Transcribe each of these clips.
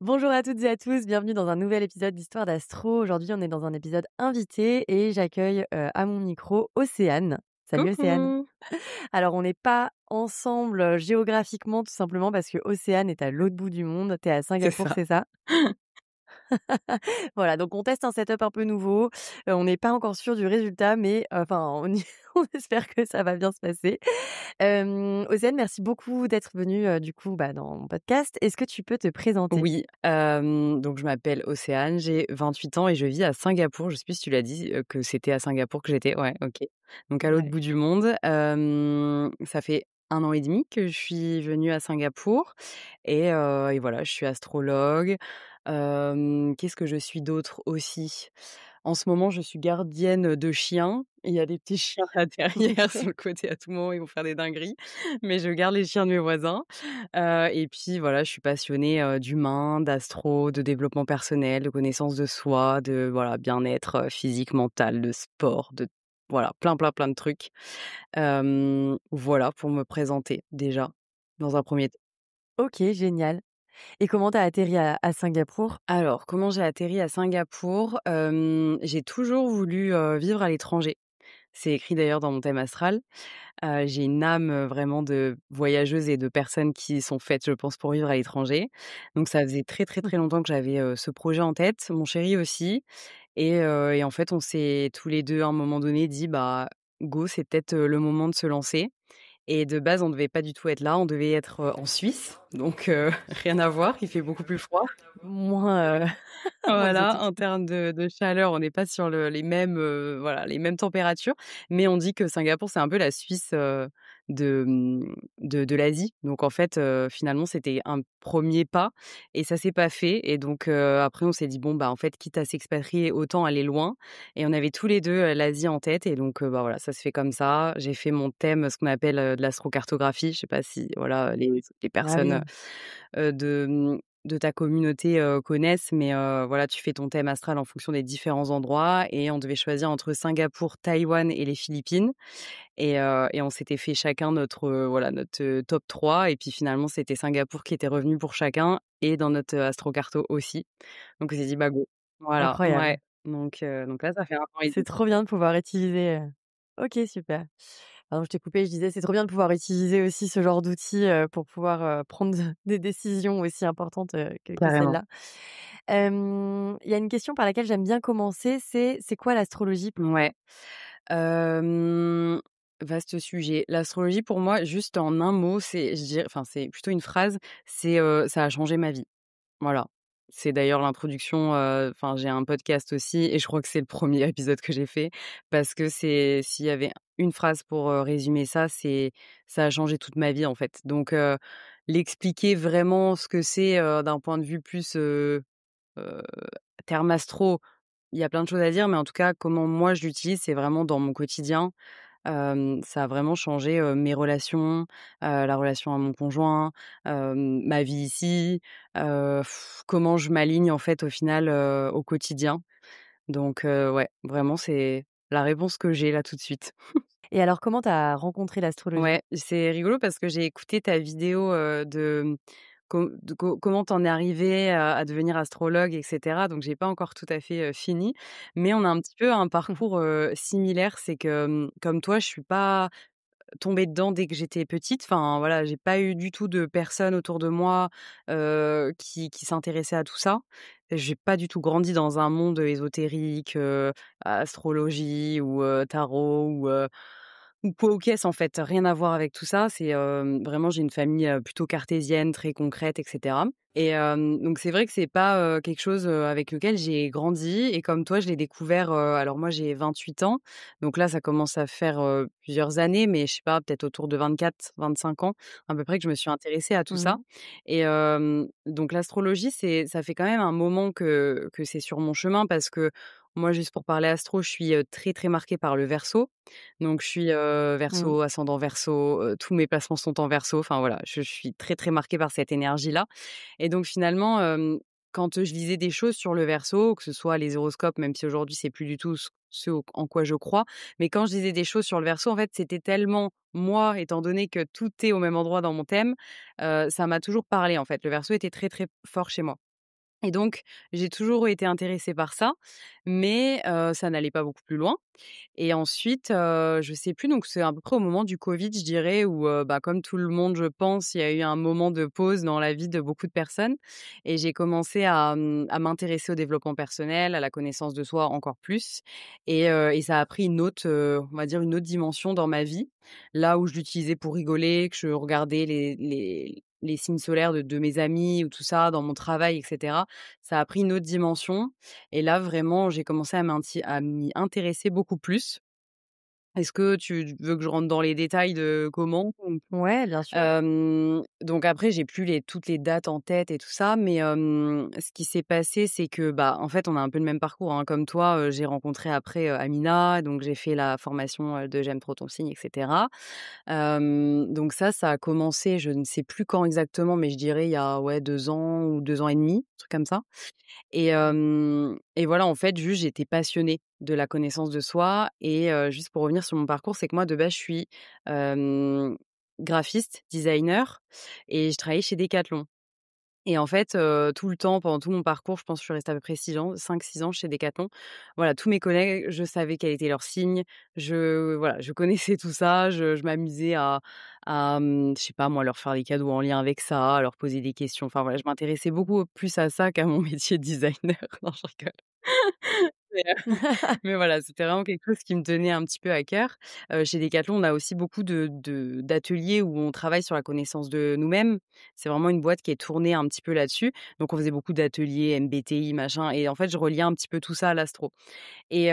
Bonjour à toutes et à tous, bienvenue dans un nouvel épisode d'Histoire d'Astro. Aujourd'hui, on est dans un épisode invité et j'accueille à mon micro Océane. Salut Océane. Coucou! Alors, on n'est pas ensemble géographiquement, tout simplement parce que Océane est à l'autre bout du monde. T'es à C'est Singapour, ça. c'est ça? Voilà, donc on teste un setup un peu nouveau. On n'est pas encore sûr du résultat, mais enfin, on espère que ça va bien se passer. Océane, merci beaucoup d'être venue, du coup, dans mon podcast. Est-ce que tu peux te présenter? Oui, donc je m'appelle Océane, j'ai 28 ans et je vis à Singapour. Je sais plus si tu l'as dit, que c'était à Singapour que j'étais. Ouais, OK. Donc à l'autre Ouais. bout du monde. Ça fait 1 an et demi que je suis venue à Singapour et voilà, je suis astrologue. Qu'est-ce que je suis d'autre aussi? En ce moment, je suis gardienne de chiens. Il y a des petits chiens là derrière sur OK. le côté, à tout moment, ils vont faire des dingueries, mais je garde les chiens de mes voisins. Et puis voilà, je suis passionnée, d'humain, d'astro, de développement personnel, de connaissance de soi, de voilà, bien-être, physique, mental, de sport, de voilà, plein, plein, plein de trucs. Voilà pour me présenter déjà, dans un premier temps. OK, génial. Et comment tu as atterri à Singapour? Alors, comment j'ai atterri à Singapour? J'ai toujours voulu, vivre à l'étranger. C'est écrit d'ailleurs dans mon thème astral. J'ai une âme, vraiment de voyageuse et de personnes qui sont faites, je pense, pour vivre à l'étranger. Donc ça faisait très, très, Mmh. très longtemps que j'avais, ce projet en tête, mon chéri aussi et en fait, on s'est tous les 2 à un moment donné dit: «Bah, go, c'est peut-être, le moment de se lancer». Et de base, on devait pas du tout être là, on devait être, en Suisse, donc rien à voir, il fait beaucoup plus froid. Moins, moins Voilà, exotique. en termes de chaleur, on n'est pas sur les mêmes, voilà, les mêmes températures, mais on dit que Singapour, c'est un peu la Suisse, de l'Asie. Donc en fait, finalement, c'était un premier pas et ça s'est pas fait et donc après on s'est dit: «Bon, bah, en fait, quitte à s'expatrier, autant aller loin» et on avait tous les 2 l'Asie en tête et donc bah, voilà, ça se fait comme ça. J'ai fait mon thème, ce qu'on appelle, de l'astrocartographie. Je sais pas si, voilà, les Ah personnes, oui. de ta communauté, connaissent, mais voilà, tu fais ton thème astral en fonction des différents endroits et on devait choisir entre Singapour, Taïwan et les Philippines et on s'était fait chacun notre, voilà, notre, top 3 et puis finalement, c'était Singapour qui était revenu pour chacun et dans notre, astrocarto aussi. Donc on s'est dit: «Bah, go». Voilà, ouais. Incroyable. Donc là, ça fait 1 an et demi. C'est trop bien de pouvoir utiliser, OK, super. Pardon, je t'ai coupé, je disais, c'est trop bien de pouvoir utiliser aussi ce genre d'outils, pour pouvoir, prendre des décisions aussi importantes, que Carrément. celle-là. Il y a une question par laquelle j'aime bien commencer, c'est quoi l'astrologie pour Ouais. toi? Vaste sujet. L'astrologie pour moi, juste en un mot, c'est je dirais enfin, c'est plutôt une phrase, c'est, ça a changé ma vie. Voilà. C'est d'ailleurs l'introduction, enfin, j'ai un podcast aussi et je crois que c'est le premier épisode que j'ai fait parce que c'est s'il y avait une phrase pour, résumer ça, c'est ça a changé toute ma vie, en fait. Donc, l'expliquer vraiment ce que c'est, d'un point de vue plus, heu, terme astro, il y a plein de choses à dire, mais en tout cas, comment moi je l'utilise, c'est vraiment dans mon quotidien. Ça a vraiment changé, mes relations, la relation à mon conjoint, ma vie ici, comment je m'aligne en fait au final, au quotidien. Donc ouais, vraiment c'est la réponse que j'ai là tout de suite. Et alors comment tu as rencontré l'astrologie? Ouais, c'est rigolo parce que j'ai écouté ta vidéo, de comment t'en es arrivé à devenir astrologue et cetera, donc j'ai pas encore tout à fait, fini, mais on a un petit peu un parcours, similaire. C'est que, comme toi, je suis pas tombée dedans dès que j'étais petite. Enfin, voilà, j'ai pas eu du tout de personnes autour de moi, qui s'intéressaient à tout ça. J'ai pas du tout grandi dans un monde ésotérique, astrologie ou tarot ou quoi aux caisses, en fait. Rien à voir avec tout ça. C'est, vraiment j'ai une famille, plutôt cartésienne, très concrète et cetera donc c'est vrai que c'est pas, quelque chose, avec lequel j'ai grandi et comme toi, je l'ai découvert, alors moi j'ai 28 ans, donc là, ça commence à faire, plusieurs années, mais je sais pas, peut-être autour de 24-25 ans, à peu près, que je me suis intéressée à tout ça Mmh. et donc l'astrologie, ça fait quand même un moment que c'est sur mon chemin parce que moi, juste pour parler astro, je suis, très, très marquée par le Verseau. Donc je suis, Mmh. Verseau, ascendant Verseau, tous mes placements sont en Verseau. Enfin voilà, je suis très, très marquée par cette énergie-là et donc finalement, quand, je lisais des choses sur le Verseau, que ce soit les horoscopes, même si aujourd'hui c'est plus du tout en quoi je crois, mais quand je lisais des choses sur le Verseau, en fait, c'était tellement moi, étant donné que tout est au même endroit dans mon thème, ça m'a toujours parlé, en fait. Le Verseau était très, très fort chez moi. et donc j'ai toujours été intéressée par ça, mais ça n'allait pas beaucoup plus loin. Et ensuite, je sais plus, donc c'est à peu près au moment du covid, je dirais, où, bah, comme tout le monde, je pense, il y a eu un moment de pause dans la vie de beaucoup de personnes et j'ai commencé à m'intéresser au développement personnel, à la connaissance de soi encore plus et ça a pris une autre, on va dire une autre dimension dans ma vie. Là où je l'utilisais pour rigoler, que je regardais les signes solaires de mes amis ou tout ça dans mon travail et cetera, ça a pris une autre dimension et là, vraiment, j'ai commencé à m'y intéresser beaucoup plus. Est-ce que tu veux que je rentre dans les détails de comment? Ouais, bien sûr. Donc après, j'ai plus toutes les dates en tête et tout ça, mais ce qui s'est passé, c'est que, bah, en fait, on a un peu le même parcours, hein. Comme toi, j'ai rencontré après, Amina, donc j'ai fait la formation, de J'aime trop ton signe et cetera. Donc ça a commencé, je ne sais plus quand exactement, mais je dirais il y a, ouais, 2 ans ou 2 ans et demi, un truc comme ça. Et voilà, en fait, juste, j'étais passionnée de la connaissance de soi et juste pour revenir sur mon parcours, c'est que moi, de base, je suis, hem, graphiste, designer et je travaillais chez Decathlon. Et en fait, tout le temps, pendant tout mon parcours, je pense que je suis restée à peu près 6 ans, 5-6 ans chez Decathlon. Voilà, tous mes collègues, je savais quel était leur signe. Je connaissais tout ça. Je m'amusais je sais pas moi, leur faire des cadeaux en lien avec ça, à leur poser des questions. Enfin voilà, je m'intéressais beaucoup plus à ça qu'à mon métier de designer. Non, je rigole. Mais mais voilà, c'était vraiment quelque chose qui me tenait un petit peu à cœur. Chez Decathlon, on a aussi beaucoup d'ateliers où on travaille sur la connaissance de nous-mêmes. C'est vraiment une boîte qui est tournée un petit peu là-dessus. Donc on faisait beaucoup d'ateliers MBTI, machin et en fait, je reliais un petit peu tout ça à l'astro. Et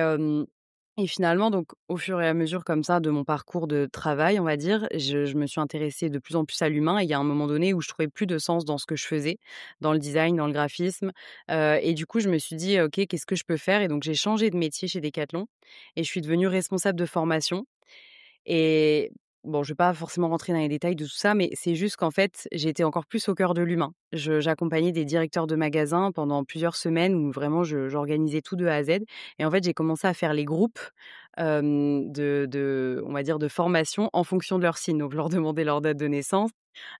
et finalement, donc au fur et à mesure comme ça de mon parcours de travail, on va dire, je me suis intéressée de plus en plus à l'humain et il y a un moment donné où je trouvais plus de sens dans ce que je faisais, dans le design, dans le graphisme, et du coup, je me suis dit: «OK, qu'est-ce que je peux faire?» Et donc j'ai changé de métier chez Decathlon et je suis devenue responsable de formation et bon, je vais pas forcément rentrer dans les détails de tout ça, mais c'est juste qu'en fait, j'étais encore plus au cœur de l'humain. J'accompagnais des directeurs de magasins pendant plusieurs semaines où vraiment j'organisais tout de A à Z et en fait, j'ai commencé à faire les groupes, de on va dire de formation en fonction de leur signe. Donc je leur demandais leur date de naissance.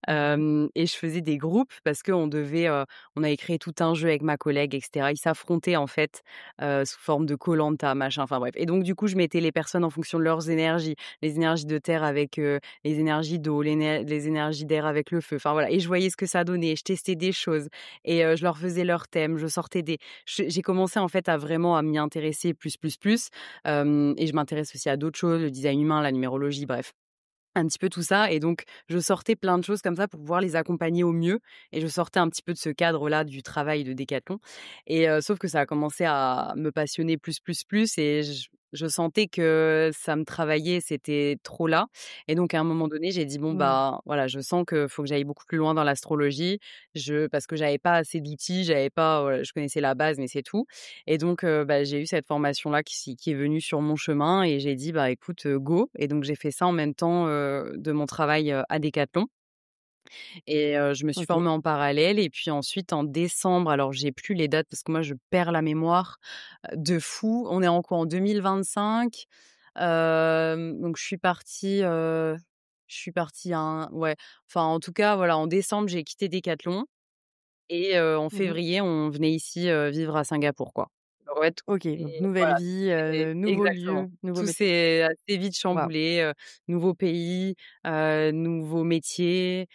Et je faisais des groupes parce qu'on devait, on avait créé tout un jeu avec ma collègue et cetera. Ils s'affrontaient en fait, sous forme de koh-lanta, machin, enfin bref et donc du coup, je mettais les personnes en fonction de leurs énergies. Les énergies de terre avec, les énergies d'eau, les énergies d'air avec le feu, enfin voilà et je voyais ce que ça donnait. Je testais des choses et je leur faisais leur thème, je sortais des j'ai commencé en fait à vraiment à m'y intéresser plus, et je m'intéresse aussi à d'autres choses, le design humain, la numérologie, bref. Un petit peu tout ça et donc je sortais plein de choses comme ça pour pouvoir les accompagner au mieux et je sortais un petit peu de ce cadre-là du travail de Décathlon et sauf que ça a commencé à me passionner plus et je sentais que ça me travaillait, c'était trop là et donc à un moment donné, j'ai dit: «Bon, Mmh. bah, voilà, je sens que faut que j'aille beaucoup plus loin dans l'astrologie». Parce que j'avais pas assez d'outils, j'avais pas, voilà, je connaissais la base mais c'est tout et donc bah, j'ai eu cette formation-là qui est venue sur mon chemin et j'ai dit: «Bah, écoute, go» et donc j'ai fait ça en même temps, de mon travail, à Decathlon et je me suis OK. formée en parallèle et puis ensuite en décembre, alors j'ai plus les dates parce que moi je perds la mémoire, de fou. On est en quoi? En 2025, donc je suis partie un ouais, enfin en tout cas voilà, en décembre, j'ai quitté Decathlon et en Mmh. février, on venait ici, vivre à Singapour, quoi. Donc ouais, OK, donc nouvelle vie, nouveau exactement. lieu, nouveau Tout métier. s'est assez vite Waouh! chamboulé, nouveau pays, nouveau métier,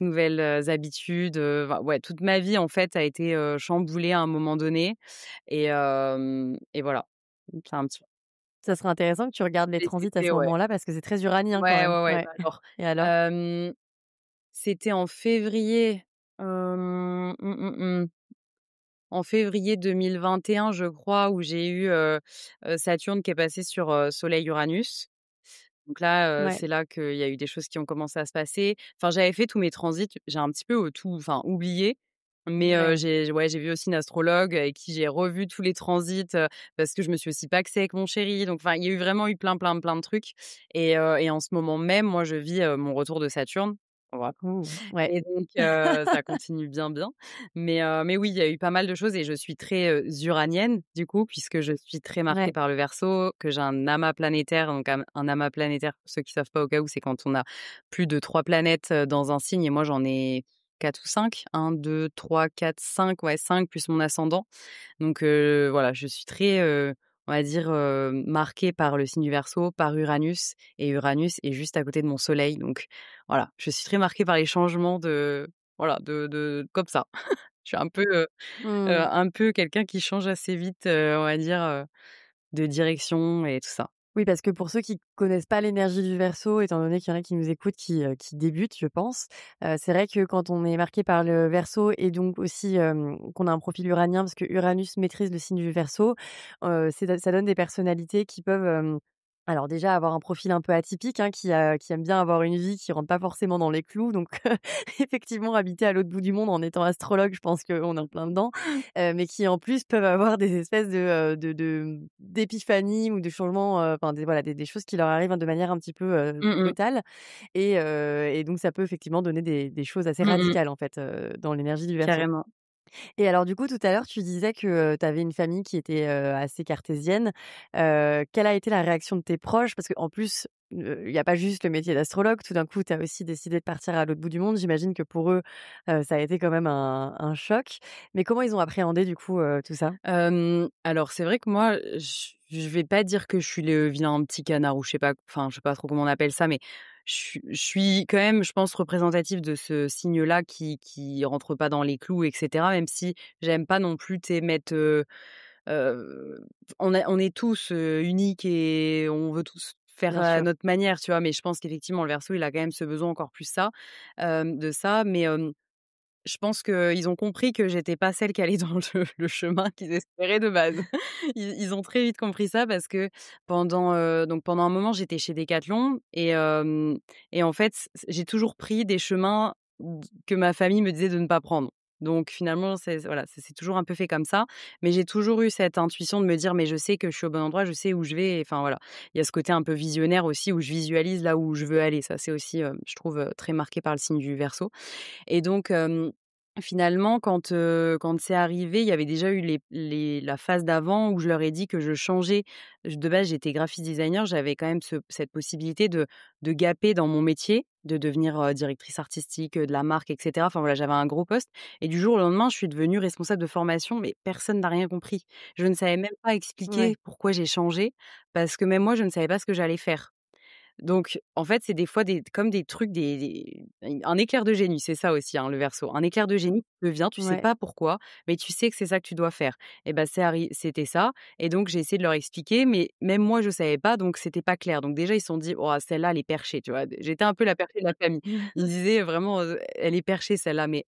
nouvelles, habitudes, enfin ouais, toute ma vie, en fait, a été, chamboulée à un moment donné et voilà. C'est un petit Ça serait intéressant que tu regardes les peu transits à cité, ce ouais. moment-là parce que c'est très uranien quand Ouais, même. ouais, ouais. Ouais. Bah, alors, Et alors? hem, c'était en février, en février 2021, je crois, où j'ai eu, Saturne qui est passé sur, Soleil-Uranus. Donc là, Ouais. c'est là qu'il y a eu des choses qui ont commencé à se passer. Enfin, j'avais fait tous mes transits, j'ai un petit peu, tout enfin oublié, mais Ouais. j'ai vu aussi une astrologue avec qui j'ai revu tous les transits, parce que je me suis aussi pacsée avec mon chéri. Donc enfin, il y a eu vraiment eu plein de trucs et en ce moment même, moi, je vis, mon retour de Saturne. Voilà. Ouh, ouais. Et donc ça continue bien. Mais oui, il y a eu pas mal de choses et je suis très, uranienne du coup, puisque je suis très marquée Ouais. par le Verseau, que j'ai un amas planétaire. Donc un amas planétaire, pour ceux qui savent pas au cas où, c'est quand on a plus de 3 planètes, dans un signe et moi j'en ai 4 ou 5. 1, 2, 3, 4, 5, ouais 5 plus mon ascendant. Donc voilà, je suis très, on va dire, marquée par le signe du Verseau, par Uranus et Uranus est juste à côté de mon soleil donc voilà, je suis très marquée par les changements de voilà, de comme ça. Je suis Mmh. un peu quelqu'un qui change assez vite, on va dire, de direction et tout ça. Oui, parce que pour ceux qui connaissent pas l'énergie du Verseau, étant donné qu'il y en a qui nous écoutent qui débutent, je pense, c'est vrai que quand on est marqué par le Verseau et donc aussi, qu'on a un profil uranien, parce que Uranus maîtrise le signe du Verseau, c'est ça donne des personnalités qui peuvent, alors déjà avoir un profil un peu atypique, hein, qui aime bien avoir une vie qui rentre pas forcément dans les clous, donc effectivement habiter à l'autre bout du monde en étant astrologue, je pense qu'on est en plein dedans, mais qui en plus peuvent avoir des espèces de d'épiphanie ou de changements, enfin des voilà, des choses qui leur arrivent, hein, de manière un petit peu, Mmh mh. brutale et donc ça peut effectivement donner des choses assez Mmh mh. radicales, en fait, dans l'énergie du Verseau. Carrément. Et alors du coup, tout à l'heure, tu disais que, tu avais une famille qui était, assez cartésienne. Quelle a été la réaction de tes proches? Parce qu'en plus, il y a pas juste le métier d'astrologue. Tout d'un coup, tu as aussi décidé de partir à l'autre bout du monde. J'imagine que pour eux, ça a été quand même un choc. Mais comment ils ont appréhendé du coup, tout ça? Alors c'est vrai que moi, je vais pas dire que je suis le vilain petit canard ou je sais pas, enfin, je sais pas trop comment on appelle ça, mais je suis quand même, je pense, représentative de ce signe-là qui rentre pas dans les clous et cetera, même si j'aime pas non plus, tu sais, mettre, on est tous, uniques et on veut tous faire Bien à sûr. notre manière, tu vois? Mais je pense qu'effectivement le Verseau, il a quand même ce besoin encore plus ça, de ça, mais je pense qu'ils ont compris que j'étais pas celle qui allait dans le chemin qu'ils espéraient de base. Ils ont très vite compris ça parce que pendant un moment, j'étais chez Decathlon et en fait, j'ai toujours pris des chemins que ma famille me disait de ne pas prendre. Donc finalement, c'est voilà, ça s'est toujours un peu fait comme ça, mais j'ai toujours eu cette intuition de me dire: «Mais je sais que je suis au bon endroit, je sais où je vais» enfin voilà. Il y a ce côté un peu visionnaire aussi où je visualise là où je veux aller. Ça, c'est aussi, je trouve, très marqué par le signe du Verseau. Et donc, finalement, quand c'est arrivé, il y avait déjà eu la phase d'avant où je leur ai dit que je changeais. De base, j'étais graphiste designer, j'avais quand même cette possibilité de gapper dans mon métier, de devenir, directrice artistique, de la marque et cetera. Enfin voilà, j'avais un gros poste et du jour au lendemain, je suis devenue responsable de formation, mais personne n'a rien compris. Je ne savais même pas Ouais. expliquer pourquoi j'ai changé, parce que même moi, je ne savais pas ce que j'allais faire. Donc en fait, c'est des fois comme des trucs, un éclair de génie, c'est ça aussi, hein, le Verseau. Un éclair de génie qui te vient, tu sais Ouais. pas pourquoi, mais tu sais que c'est ça que tu dois faire. Et ben c'était ça et donc j'ai essayé de leur expliquer, mais même moi je savais pas, donc c'était pas clair. Donc déjà ils se sont dit: «Oh celle-là elle est perchée», tu vois? J'étais un peu la perchée de la famille. Ils disaient vraiment, «Elle est perchée celle-là», mais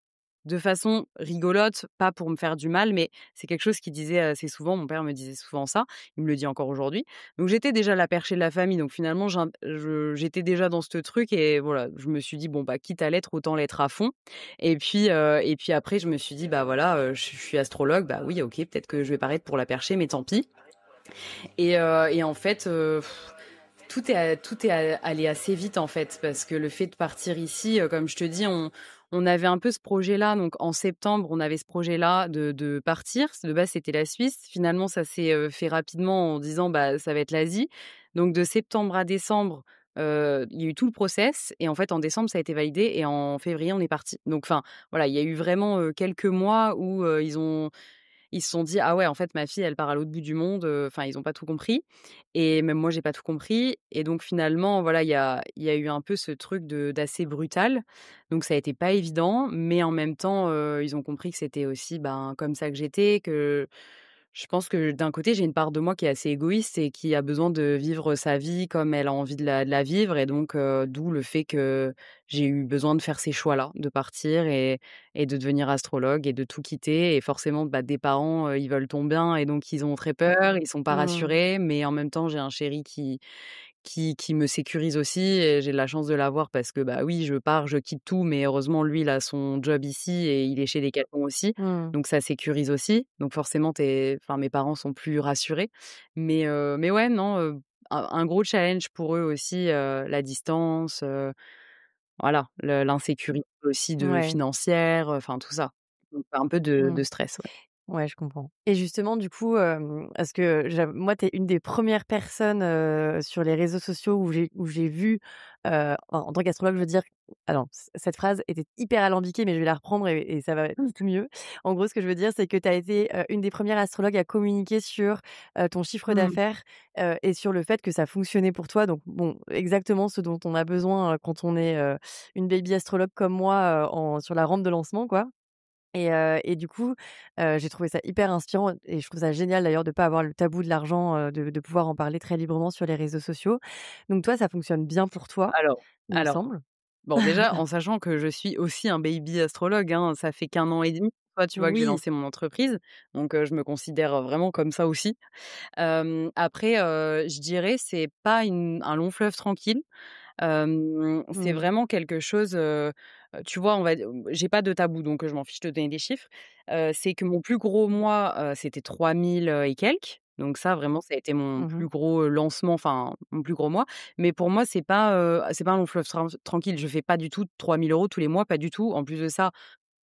de façon rigolote, pas pour me faire du mal, mais c'est quelque chose qu'ils disaient assez souvent. Mon père me disait souvent ça, il me le dit encore aujourd'hui. Donc j'étais déjà la perchée de la famille, donc finalement j'étais déjà dans ce truc et voilà, je me suis dit: «Bon, bah, quitte à l'être, autant l'être à fond» et puis après je me suis dit: «Bah, voilà, je suis astrologue, bah, oui, OK, peut-être que je vais paraître pour la perchée, mais tant pis» et en fait, tout est allé assez vite, en fait, parce que le fait de partir ici, comme je te dis, on avait un peu ce projet-là, donc en septembre, on avait ce projet-là de partir. De base, c'était la Suisse. Finalement, ça s'est, fait rapidement en disant: «Bah, ça va être l'Asie». Donc de septembre à décembre, il y a eu tout le process et en fait, en décembre, ça a été validé et en février, on est parti. Donc enfin, voilà, il y a eu vraiment, quelques mois où, ils se sont dit: «Ah ouais, en fait, ma fille, elle part à l'autre bout du monde», enfin, ils ont pas tout compris et même moi, j'ai pas tout compris et donc finalement, voilà, il y a eu un peu ce truc d'assez brutal. Donc ça a été pas évident, mais en même temps, ils ont compris que c'était aussi, ben, comme ça que j'étais, que je pense que d'un côté, j'ai une part de moi qui est assez égoïste et qui a besoin de vivre sa vie comme elle a envie de la vivre et donc d'où le fait que j'ai eu besoin de faire ces choix-là, de partir et de devenir astrologue et de tout quitter et forcément, bah, des parents, ils veulent ton bien et donc ils ont très peur, ils sont pas Mmh. rassurés, mais en même temps, j'ai un chéri qui me sécurise aussi et j'ai de la chance de l'avoir parce que, bah, oui, je pars, je quitte tout, mais heureusement, lui, il a son job ici et il est chez Decathlon aussi, Mmh. donc ça sécurise aussi. Donc forcément, enfin, mes parents sont plus rassurés. Mais ouais, non, un gros challenge pour eux aussi, la distance, voilà, l'insécurité aussi de Ouais. financière, enfin tout ça. Donc un peu de Mmh. stress, ouais. Ouais, je comprends et justement, du coup, parce que moi, tu es une des premières personnes, sur les réseaux sociaux où j'ai vu, en tant qu'astrologue, je veux dire alors cette phrase était hyper alambiquée, mais je vais la reprendre et ça va être tout mieux. En gros, ce que je veux dire, c'est que tu as été, une des premières astrologues à communiquer sur, ton chiffre Mmh. d'affaires, et sur le fait que ça fonctionnait pour toi. Donc bon, exactement ce dont on a besoin, quand on est, une baby astrologue comme moi, en sur la rampe de lancement, quoi. Et du coup, j'ai trouvé ça hyper inspirant et je trouve ça génial d'ailleurs de pas avoir le tabou de l'argent, de pouvoir en parler très librement sur les réseaux sociaux. Donc toi, ça fonctionne bien pour toi, Alors il me alors, semble? bon déjà, en sachant que je suis aussi un baby astrologue, hein, ça fait qu'1 an et demi, toi, tu vois, que j'ai Oui. lancé mon entreprise, donc je me considère, vraiment comme ça aussi. Après, je dirais c'est pas un long fleuve tranquille. C'est Mmh. vraiment quelque chose, tu vois, on va j'ai pas de tabou, donc je m'en fiche de donner des chiffres. C'est que mon plus gros mois, c'était 3 000 et quelques, donc ça vraiment ça a été mon Mmh. plus gros, lancement, enfin mon plus gros mois. Mais pour moi c'est pas un long fleuve tranquille. Je fais pas du tout 3 000 € tous les mois, pas du tout. En plus de ça,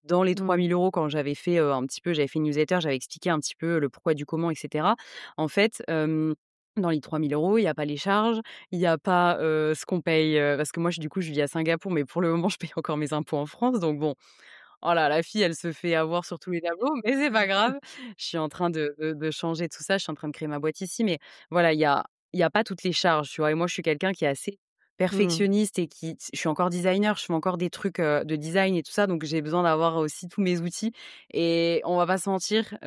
dans les trois Mmh. mille euros, quand j'avais fait, j'avais fait une newsletter, j'avais expliqué un petit peu le pourquoi du comment et cetera. En fait, dans les 3 000 €, il y a pas les charges, il y a pas, ce qu'on paye, parce que moi, je vis à Singapour, mais pour le moment, je paye encore mes impôts en France, donc bon, oh là, la fille, elle se fait avoir sur tous les tableaux, mais c'est pas grave. Je suis en train de changer tout ça, je suis en train de créer ma boîte ici, mais voilà, il y a pas toutes les charges, tu vois? Et moi, je suis quelqu'un qui est assez Mmh. perfectionniste et je suis encore designer, je fais encore des trucs, de design et tout ça, donc j'ai besoin d'avoir aussi tous mes outils et on va pas se mentir,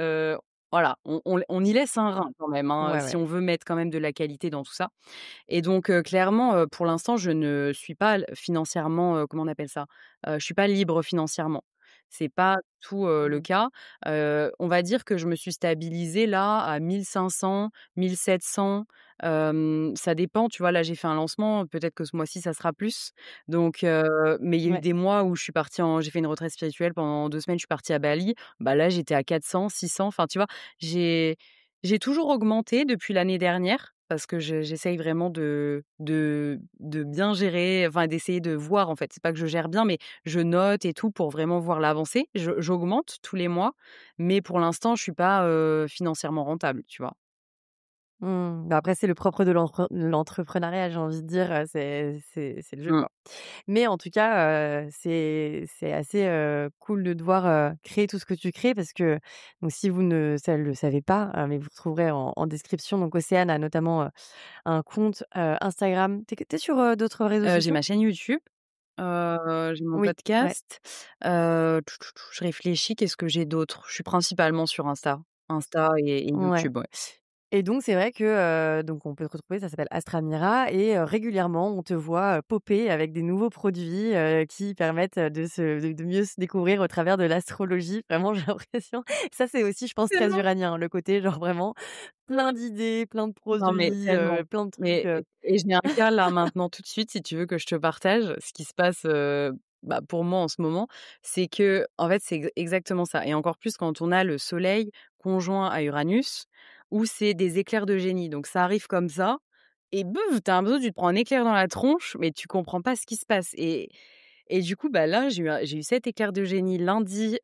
voilà, on y laisse un rein quand même, hein, Ouais, si ouais. on veut mettre quand même de la qualité dans tout ça. Et donc clairement, pour l'instant, je ne suis pas financièrement, comment on appelle ça? Je suis pas libre financièrement. C'est pas tout, le Mmh. cas. On va dire que je me suis stabilisée là à 1 500-1 700. Ça dépend, tu vois? Là, j'ai fait un lancement, peut-être que ce mois-ci, ça sera plus. Donc mais il y a eu Ouais. des mois où j'ai fait une retraite spirituelle pendant 2 semaines, je suis partie à Bali. Bah, là, j'étais à 400-600. Enfin, tu vois? J'ai j'ai toujours augmenté depuis l'année dernière parce que j'essaye vraiment de bien gérer, enfin d'essayer de voir en fait. C'est pas que je gère bien, mais je note et tout pour vraiment voir l'avancée. J'augmente tous les mois, mais pour l'instant, je suis pas, financièrement rentable, tu vois? Mmh. Bah, après, c'est le propre de l'entrepreneuriat, j'ai envie de dire, c'est le jeu, Mmh. quoi. Mais en tout cas, c'est assez, cool de devoir, créer tout ce que tu crées parce que donc si vous ne ça le savez pas, mais vous retrouverez en description, donc Océane a notamment, un compte, Instagram. Tu es sur, d'autres réseaux J'ai sociaux? ma chaîne YouTube, j'ai mon Oui, ouais, podcast, je réfléchis, qu'est-ce que j'ai d'autre? Je suis principalement sur Insta et ouais. YouTube, ouais. Et donc c'est vrai que, donc on peut te retrouver, ça s'appelle Astramira et régulièrement on te voit, popper avec des nouveaux produits, qui permettent, de mieux se découvrir au travers de l'astrologie. Vraiment, j'ai l'impression ça c'est aussi, je pense, très Tellement. uranien, le côté genre vraiment plein d'idées, plein de Non, mais produits, tellement. plein de trucs, Mais et j'ai un cas là maintenant tout de suite, si tu veux que je te partage ce qui se passe, bah, pour moi en ce moment. C'est que en fait, c'est exactement ça et encore plus quand on a le soleil conjoint à Uranus où c'est des éclairs de génie. Donc ça arrive comme ça et bouf, tu as l'impression que tu te prends un éclair dans la tronche, mais tu comprends pas ce qui se passe et du coup, bah, là, j'ai eu cet éclair de génie lundi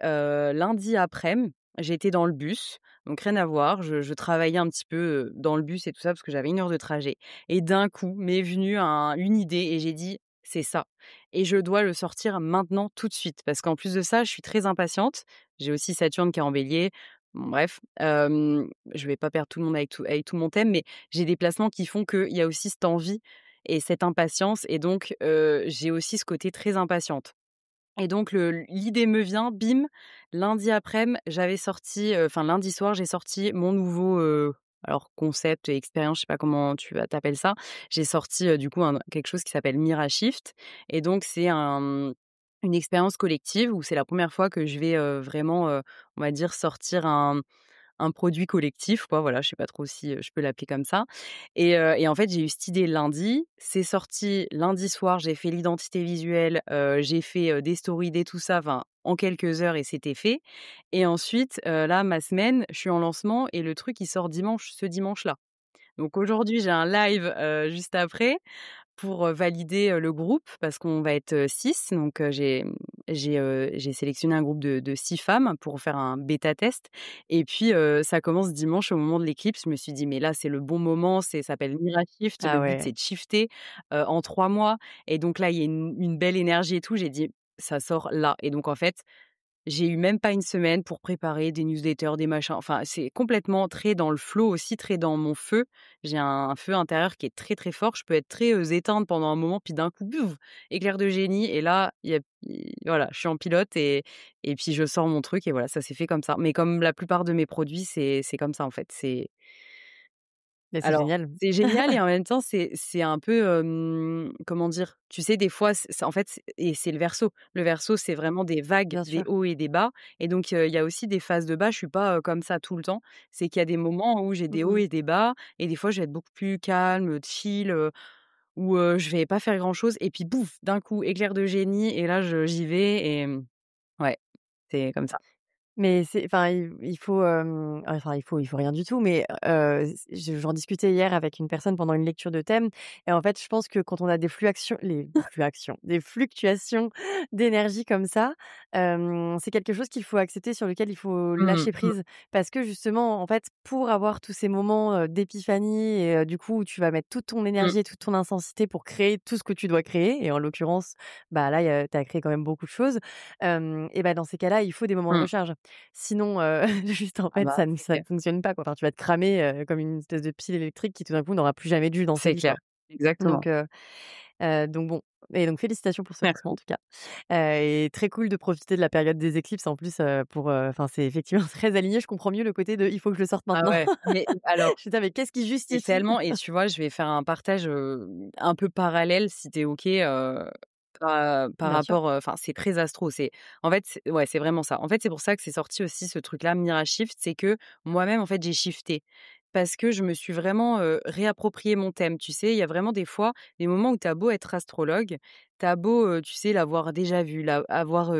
après-midi. J'étais dans le bus, donc rien à voir. Je travaillais un petit peu, dans le bus et tout ça parce que j'avais 1 heure de trajet et d'un coup m'est venue une idée et j'ai dit: «C'est ça et je dois le sortir maintenant, tout de suite». Parce qu'en plus de ça, je suis très impatiente. J'ai aussi Saturne qui est en Bélier. Bon bref, je vais pas perdre tout le monde avec tout mon thème, mais j'ai des placements qui font qu'il y a aussi cette envie et cette impatience et donc j'ai aussi ce côté très impatiente et donc l'idée me vient, bim, lundi après-midi, j'avais sorti, enfin lundi soir, j'ai sorti mon nouveau, alors concept, expérience, je sais pas comment tu appelles ça. J'ai sorti, du coup quelque chose qui s'appelle Mira Shift et donc c'est une expérience collective où c'est la première fois que je vais, vraiment, on va dire sortir un produit collectif quoi, voilà, je sais pas trop si, je peux l'appeler comme ça et en fait, j'ai eu cette idée lundi, c'est sorti lundi soir, j'ai fait l'identité visuelle, j'ai fait, des stories, des tout ça, enfin, en quelques heures et c'était fait et ensuite, là, ma semaine, je suis en lancement et le truc, il sort ce dimanche-là. Donc aujourd'hui, j'ai un live, juste après pour, valider, le groupe parce qu'on va être, 6 donc j'ai sélectionné un groupe de 6 femmes pour faire un bêta test et puis, ça commence dimanche au moment de l'éclipse. Je me suis dit: «Mais là, c'est le bon moment, ça s'appelle Mira Shift. Ah Le but, ouais. c'est de shifter, en 3 mois» et donc là, il y a une belle énergie et tout. J'ai dit: «Ça sort là» et donc en fait, j'ai eu même pas une semaine pour préparer des newsletters, des machins. Enfin, c'est complètement très dans le flow aussi, très dans mon feu. J'ai un feu intérieur qui est très, très fort. Je peux être très, éteinte pendant un moment, puis d'un coup, bouf, éclair de génie et là, voilà, je suis en pilote et puis je sors mon truc et voilà, ça s'est fait comme ça. Mais comme la plupart de mes produits, c'est comme ça, en fait. Mais c'est Alors, génial. c'est génial et en même temps, c'est un peu, comment dire? Tu sais, des fois, c'est en fait, c'est le Verseau. Le Verseau, c'est vraiment des vagues, Bien des sûr. hauts et des bas et donc il y a aussi des phases de bas. Je suis pas, comme ça tout le temps. C'est qu'il y a des moments où j'ai des hauts Mmh. et des bas et des fois, je vais être beaucoup plus calme, chill, où, je vais pas faire grand-chose et puis bouf, d'un coup, éclair de génie et là, j'y vais et ouais, c'est comme ça. Mais c'est enfin, il faut, enfin, il faut rien du tout, mais j'en discutais hier avec une personne pendant une lecture de thème et en fait, je pense que quand on a des fluctuations d'énergie comme ça, c'est quelque chose qu'il faut accepter, sur lequel il faut Mmh lâcher mh. prise. Parce que justement, en fait, pour avoir tous ces moments, d'épiphanie et du coup, où tu vas mettre toute ton Mmh. énergie et toute ton intensité pour créer tout ce que tu dois créer et en l'occurrence, bah, là, tu as créé quand même beaucoup de choses. Et bah, dans ces cas-là, il faut des moments de Mmh. recharge. Sinon, juste en Ah fait, bah, c'est ça ne clair. fonctionne pas, quoi. Enfin, tu vas te cramer, comme une espèce de pile électrique qui tout d'un coup n'aura plus jamais de jus dans sa C'est vie, clair. quoi. Exactement. Donc bon et donc félicitations pour ce lancement en Merci. tout cas. Et très cool de profiter de la période des éclipses en plus, pour, enfin, c'est effectivement très aligné. Je comprends mieux le côté de: «Il faut que je le sorte Ah maintenant». ouais, mais alors Je suis là: «Mais qu'est-ce qui et justifie?» tellement et tu vois, je vais faire un partage, un peu parallèle si tu es OK, par Bien sûr. rapport, enfin, c'est très astro, c'est en fait, c'est ouais, c'est vraiment ça. En fait, c'est pour ça que c'est sorti aussi ce truc-là, Mira Shift, c'est que moi-même, en fait, j'ai shifté. Parce que je me suis vraiment, réapproprié mon thème, tu sais? Il y a vraiment des fois, des moments où tu as beau être astrologue, tu as beau, tu sais, l'avoir déjà vu, avoir,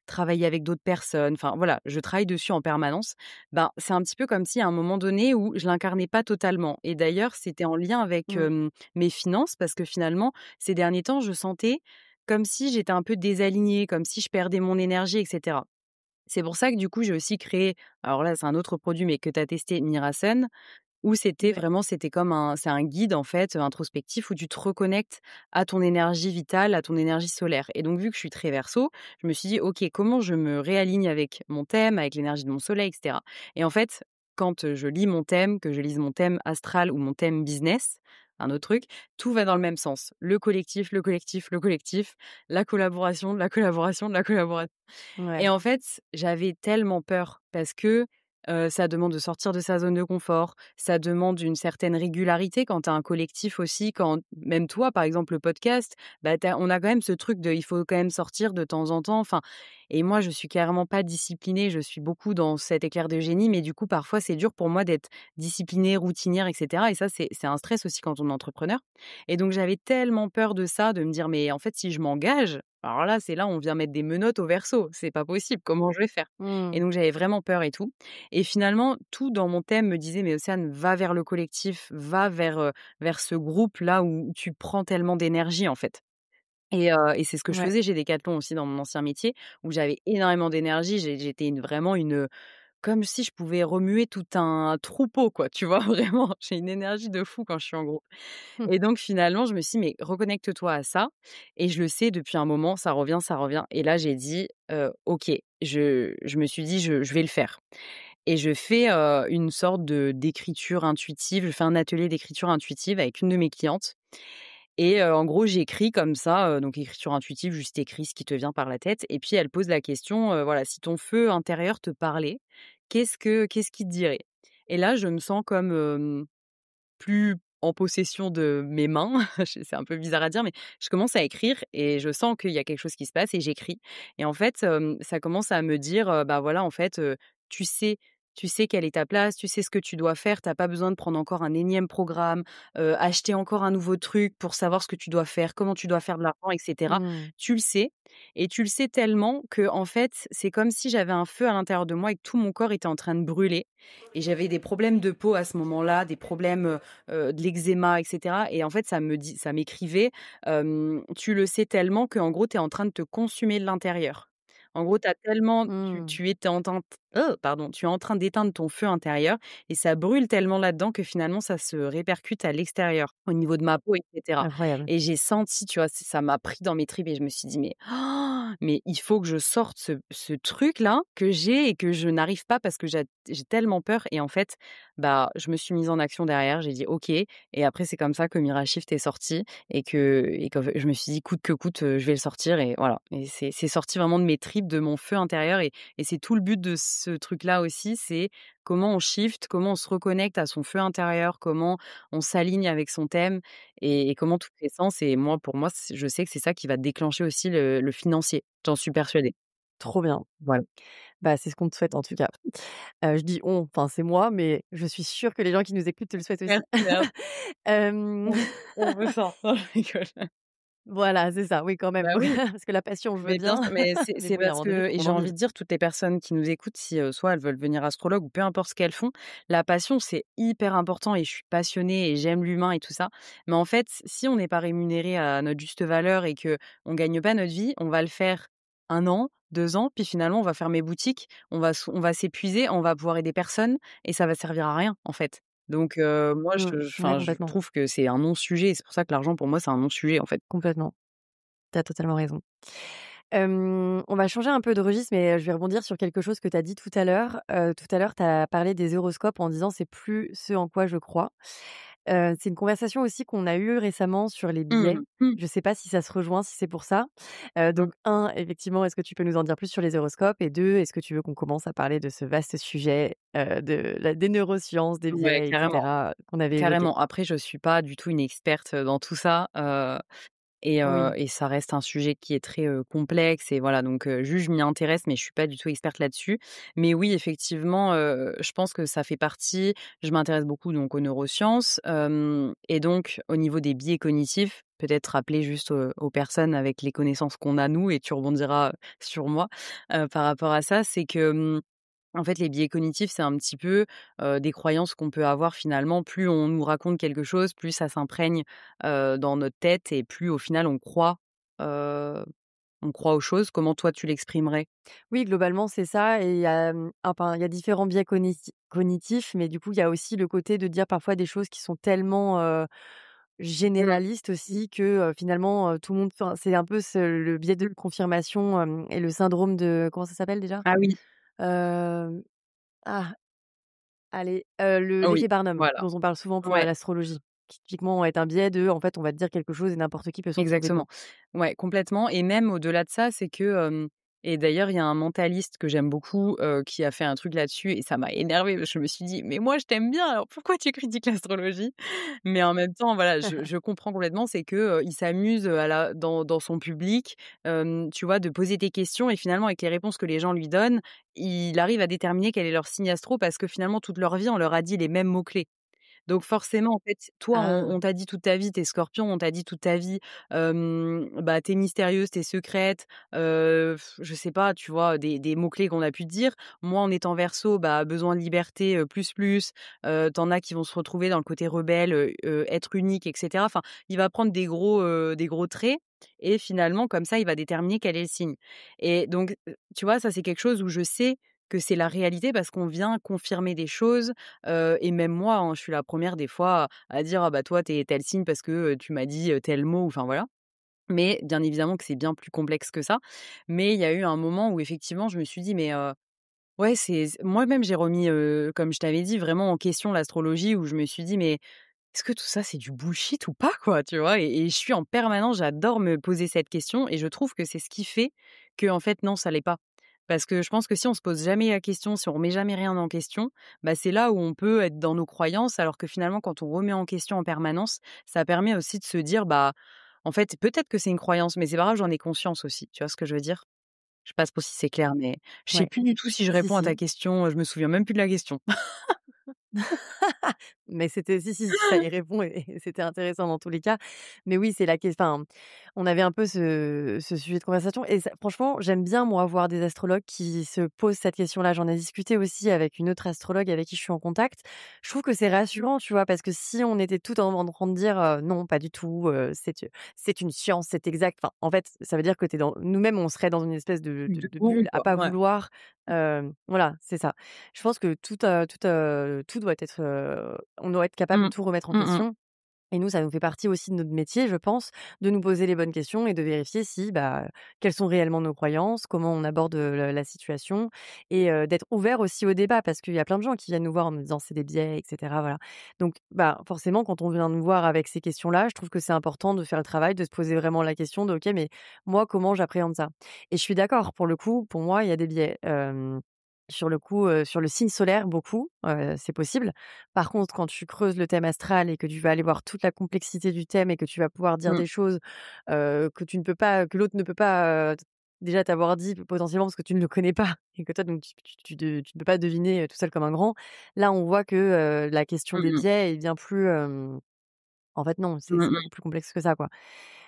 travaillé avec d'autres personnes, enfin voilà, je travaille dessus en permanence. Ben, c'est un petit peu comme si à un moment donné où je l'incarnais pas totalement et d'ailleurs, c'était en lien avec, Mmh. mes finances parce que finalement, ces derniers temps, je sentais comme si j'étais un peu désalignée, comme si je perdais mon énergie et cetera. C'est pour ça que du coup, j'ai aussi créé alors là, c'est un autre produit mais que tu as testé, Mirasen, où Ouais. c'était comme c'est un guide en fait, introspectif où tu te reconnectes à ton énergie vitale, à ton énergie solaire et donc vu que je suis très Verseau, je me suis dit: «OK, comment je me réaligne avec mon thème, avec l'énergie de mon soleil et cetera?» et en fait, quand, je lis mon thème, que je lise mon thème astral ou mon thème business, un autre truc, tout va dans le même sens. Le collectif, le collectif, le collectif, la collaboration, la collaboration, la collaboration et Ouais. en fait, j'avais tellement peur parce que, ça demande de sortir de sa zone de confort, ça demande une certaine régularité quand tu as un collectif aussi, quand même toi, par exemple, le podcast, bah, on a quand même ce truc de il faut quand même sortir de temps en temps, enfin et moi, je suis carrément pas disciplinée, je suis beaucoup dans cet éclair de génie, mais du coup, parfois, c'est dur pour moi d'être disciplinée, routinière et cetera et ça, c'est un stress aussi quand on est entrepreneur et donc j'avais tellement peur de ça, de me dire: «Mais en fait, si je m'engage, alors là, c'est là, on vient mettre des menottes au verso, c'est pas possible, comment je vais faire?» et Mmh. donc j'avais vraiment peur et tout et finalement, tout dans mon thème me disait: «Mais Océane, va vers le collectif, va vers ce groupe-là où tu prends tellement d'énergie, en fait» et c'est ce que je Ouais. faisais chez Decathlon aussi dans mon ancien métier où j'avais énormément d'énergie. J'étais vraiment une, comme si je pouvais remuer tout un troupeau, quoi, tu vois? Vraiment, j'ai une énergie de fou quand je suis en groupe. Et donc finalement, je me suis dit: «Mais reconnecte-toi à ça» et je le sais depuis un moment, ça revient et là j'ai dit: «OK». Je me suis dit: «Je vais le faire» et je fais, une sorte d'écriture intuitive. Je fais un atelier d'écriture intuitive avec une de mes clientes et en gros, j'écris comme ça, donc écriture intuitive, juste écris ce qui te vient par la tête et puis elle pose la question, voilà: «Si ton feu intérieur te parlait, qu'est-ce qu'il te dirait?» et là, je me sens comme, plus en possession de mes mains, c'est un peu bizarre à dire, mais je commence à écrire et je sens qu'il y a quelque chose qui se passe et j'écris et en fait, ça commence à me dire, bah, voilà, en fait, tu sais tu sais quelle est ta place, tu sais ce que tu dois faire, tu as pas besoin de prendre encore un énième programme, acheter encore un nouveau truc pour savoir ce que tu dois faire, comment tu dois faire de l'argent et cetera. Mmh. Tu le sais et tu le sais tellement que en fait, c'est comme si j'avais un feu à l'intérieur de moi et que tout mon corps était en train de brûler et j'avais des problèmes de peau à ce moment-là, des problèmes, de l'eczéma et cetera et en fait, ça m'écrivait, «Tu le sais tellement qu'en gros, tu es en train de te consumer de l'intérieur». En gros, t'as tellement Mmh. tu étais en train pardon, tu es en train d'éteindre ton feu intérieur et ça brûle tellement là-dedans que finalement ça se répercute à l'extérieur, au niveau de ma peau et cetera Incroyable. et j'ai senti, tu vois, ça m'a pris dans mes tripes et je me suis dit: mais il faut que je sorte ce truc-là que j'ai et que je n'arrive pas parce que j'ai tellement peur» et en fait, bah, je me suis mise en action derrière. J'ai dit: «OK» et après c'est comme ça que Mirashift est sorti et que je me suis dit: «Coûte que coûte, je vais le sortir» et voilà et c'est sorti vraiment de mes tripes, de mon feu intérieur et c'est tout le but de ce truc-là aussi, c'est comment on shift, comment on se reconnecte à son feu intérieur, comment on s'aligne avec son thème et comment tout fait sens et moi, pour moi, je sais que c'est ça qui va déclencher aussi le financier. J'en suis persuadée. Trop bien. Voilà. Bah, c'est ce qu'on te souhaite en tout cas. Je dis «on», enfin c'est moi, mais je suis sûre que les gens qui nous écoutent te le souhaitent aussi. Merci, merci. Hem, On veut ça. Non, je rigole. voilà, c'est ça, oui quand même. Bah oui. Parce que la passion, je veux Mais bien bien, sûr, mais c'est mais c'est bon, il y a un parce moment donné, que faut et qu'on j'ai en envie vive. de dire toutes les personnes qui nous écoutent, si, soit elles veulent devenir astrologue ou peu importe ce qu'elles font, la passion, c'est hyper important et je suis passionnée et j'aime l'humain et tout ça. Mais en fait, si on n'est pas rémunéré à notre juste valeur et que on gagne pas notre vie, on va le faire 1 an, 2 ans, puis finalement on va fermer boutique, on va s'épuiser, on va pouvoir aider personne et ça va servir à rien, en fait. Donc moi Mmh. Ouais, enfin, je complètement, trouve que c'est un non-sujet et c'est pour ça que l'argent pour moi, c'est un non-sujet, en fait. complètement. Tu as totalement raison. On va changer un peu de registre, mais je vais rebondir sur quelque chose que tu as dit tout à l'heure. Tout à l'heure, tu as parlé des horoscopes en disant: «C'est plus ce en quoi je crois». C'est une conversation aussi qu'on a eue récemment sur les Mmh biais. mh. Mmh. Je sais pas si ça se rejoint, si c'est pour ça. Donc 1, effectivement, est-ce que tu peux nous en dire plus sur les horoscopes? Et 2, est-ce que tu veux qu'on commence à parler de ce vaste sujet, des neurosciences, des Ouais, biais et carrément. cetera, qu'on avait évoqué? Carrément. Après, je suis pas du tout une experte, dans tout ça, Oui. et ça reste un sujet qui est très, complexe et voilà donc juste je m'y intéresse mais je suis pas du tout experte là-dessus. Mais oui, effectivement, je pense que ça fait partie je m'intéresse beaucoup donc aux neurosciences, et donc au niveau des biais cognitifs, peut-être rappeler juste aux personnes avec les connaissances qu'on a nous et tu rebondiras, sur moi, par rapport à ça, c'est que, en fait, les biais cognitifs, c'est un petit peu, des croyances qu'on peut avoir finalement. Plus on nous raconte quelque chose, plus ça s'imprègne, dans notre tête et plus au final heu, on croit aux choses. Comment toi tu l'exprimerais? Oui, globalement, c'est ça et il y a, enfin, il y a différents biais cognitifs, mais du coup, il y a aussi le côté de dire parfois des choses qui sont tellement, Mmh. généralistes aussi que, finalement, tout le monde enfin, c'est un peu le biais de confirmation, et le syndrome de comment ça s'appelle déjà? Ah oui, Hem, ah, allez, oui, l'effet Barnum, voilà. dont on parle souvent pour Ouais. l'astrologie, qui typiquement est un biais de, en fait, on va te dire quelque chose et n'importe qui peut se retrouver Exactement. dedans. Ouais, complètement et même au-delà de ça, c'est que, et d'ailleurs, il y a un mentaliste que j'aime beaucoup, qui a fait un truc là-dessus et ça m'a énervée parce que je me suis dit: «Mais moi, je t'aime bien, alors pourquoi tu critiques l'astrologie?» Mais en même temps, voilà, je comprends complètement, c'est que, il s'amuse, à la dans son public, tu vois, de poser des questions et finalement, avec les réponses que les gens lui donnent, il arrive à déterminer quel est leur signe astro parce que finalement, toute leur vie, on leur a dit les mêmes mots-clés. Donc forcément, en fait, toi, Ah, on t'a dit toute ta vie: «Tu Scorpion», on t'a dit toute ta vie, bah, «Tu mystérieuse, t'es secrète», je sais pas, tu vois? Des mots-clés qu'on a pu te dire. Moi, en étant Verseau, bah, besoin de liberté, plus, tu as qui vont se retrouver dans le côté rebelle, être unique et cetera. Enfin, il va prendre des gros traits et finalement, comme ça, il va déterminer quel est le signe et donc, tu vois, ça, c'est quelque chose où je sais que c'est la réalité parce qu'on vient confirmer des choses. Et même moi, hein, je suis la première des fois à dire: «Ah bah toi, tu es tel signe parce que, tu m'as dit, tel mot», enfin voilà. Mais bien évidemment que c'est bien plus complexe que ça. Mais il y a eu un moment où effectivement je me suis dit: «Mais, ouais, c'est» moi-même j'ai remis, comme je t'avais dit, vraiment en question l'astrologie où je me suis dit: «Mais est-ce que tout ça c'est du bullshit ou pas quoi?» tu vois? Et je suis en permanence j'adore me poser cette question et je trouve que c'est ce qui fait que en fait non, ça l'est pas. Parce que je pense que si on se pose jamais la question, si on remet jamais rien en question, bah, c'est là où on peut être dans nos croyances, alors que finalement, quand on remet en question en permanence, ça permet aussi de se dire, bah, en fait, peut-être que c'est une croyance, mais c'est pas grave, j'en ai conscience aussi. Tu vois ce que je veux dire? Je sais pas trop si c'est clair, mais je sais Ouais. plus du tout si je Si, réponds à ta si. question, je me souviens même plus de la question. Mais c'était si, ça y répond et c'était intéressant dans tous les cas. Mais oui, c'est la ques enfin, on avait un peu ce sujet de conversation et ça franchement, j'aime bien moi voir des astrologues qui se posent cette question-là. J'en ai discuté aussi avec une autre astrologue avec qui je suis en contact. Je trouve que c'est rassurant, tu vois? Parce que si on était toutes en train de dire: «Non, pas du tout, c'est une science, c'est exact». Enfin, en fait, ça veut dire que tu dans nous-mêmes, on serait dans une espèce de de De de gourou bulle à quoi, pas ouais. vouloir, voilà, c'est ça. Je pense que tout doit être, on doit être capable de Mmh. tout remettre en Mmh mh. question et nous, ça nous fait partie aussi de notre métier, je pense, de nous poser les bonnes questions et de vérifier si, bah, quelles sont réellement nos croyances, comment on aborde, la situation et d'être ouvert aussi au débat parce qu'il y a plein de gens qui viennent nous voir en nous disant: «C'est des biais» et cetera, voilà. Donc, bah, forcément, quand on vient nous voir avec ces questions-là, je trouve que c'est important de faire le travail, de se poser vraiment la question de: «OK, mais moi, comment j'appréhende ça?» Et je suis d'accord, pour le coup, pour moi, il y a des biais. Sur le coup, sur le signe solaire, beaucoup, c'est possible. Par contre, quand tu creuses le thème astral et que tu vas aller voir toute la complexité du thème et que tu vas pouvoir dire Mmh. des choses, que tu ne peux pas que l'autre ne peut pas, déjà t'avoir dit potentiellement parce que tu ne le connais pas et que toi donc tu ne peux pas deviner, tout seul comme un grand. Là, on voit que, la question Mmh des mh. biais est bien plus, en fait non, c'est Mmh c'est beaucoup mh. plus complexe que ça, quoi.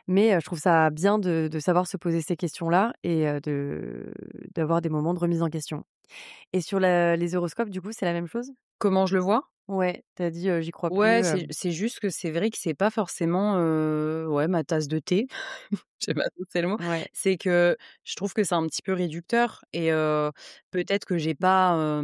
Mais, je trouve ça bien de savoir se poser ces questions-là et d'avoir des moments de remise en question. Et sur la les horoscopes, du coup, c'est la même chose? Comment je le vois? Ouais, tu as dit, «J'y crois plus», Ouais, c'est juste que c'est vrai que c'est pas forcément, ouais, ma tasse de thé. Je sais pas si c'est le mot. ouais. C'est que je trouve que c'est un petit peu réducteur et peut-être que j'ai pas,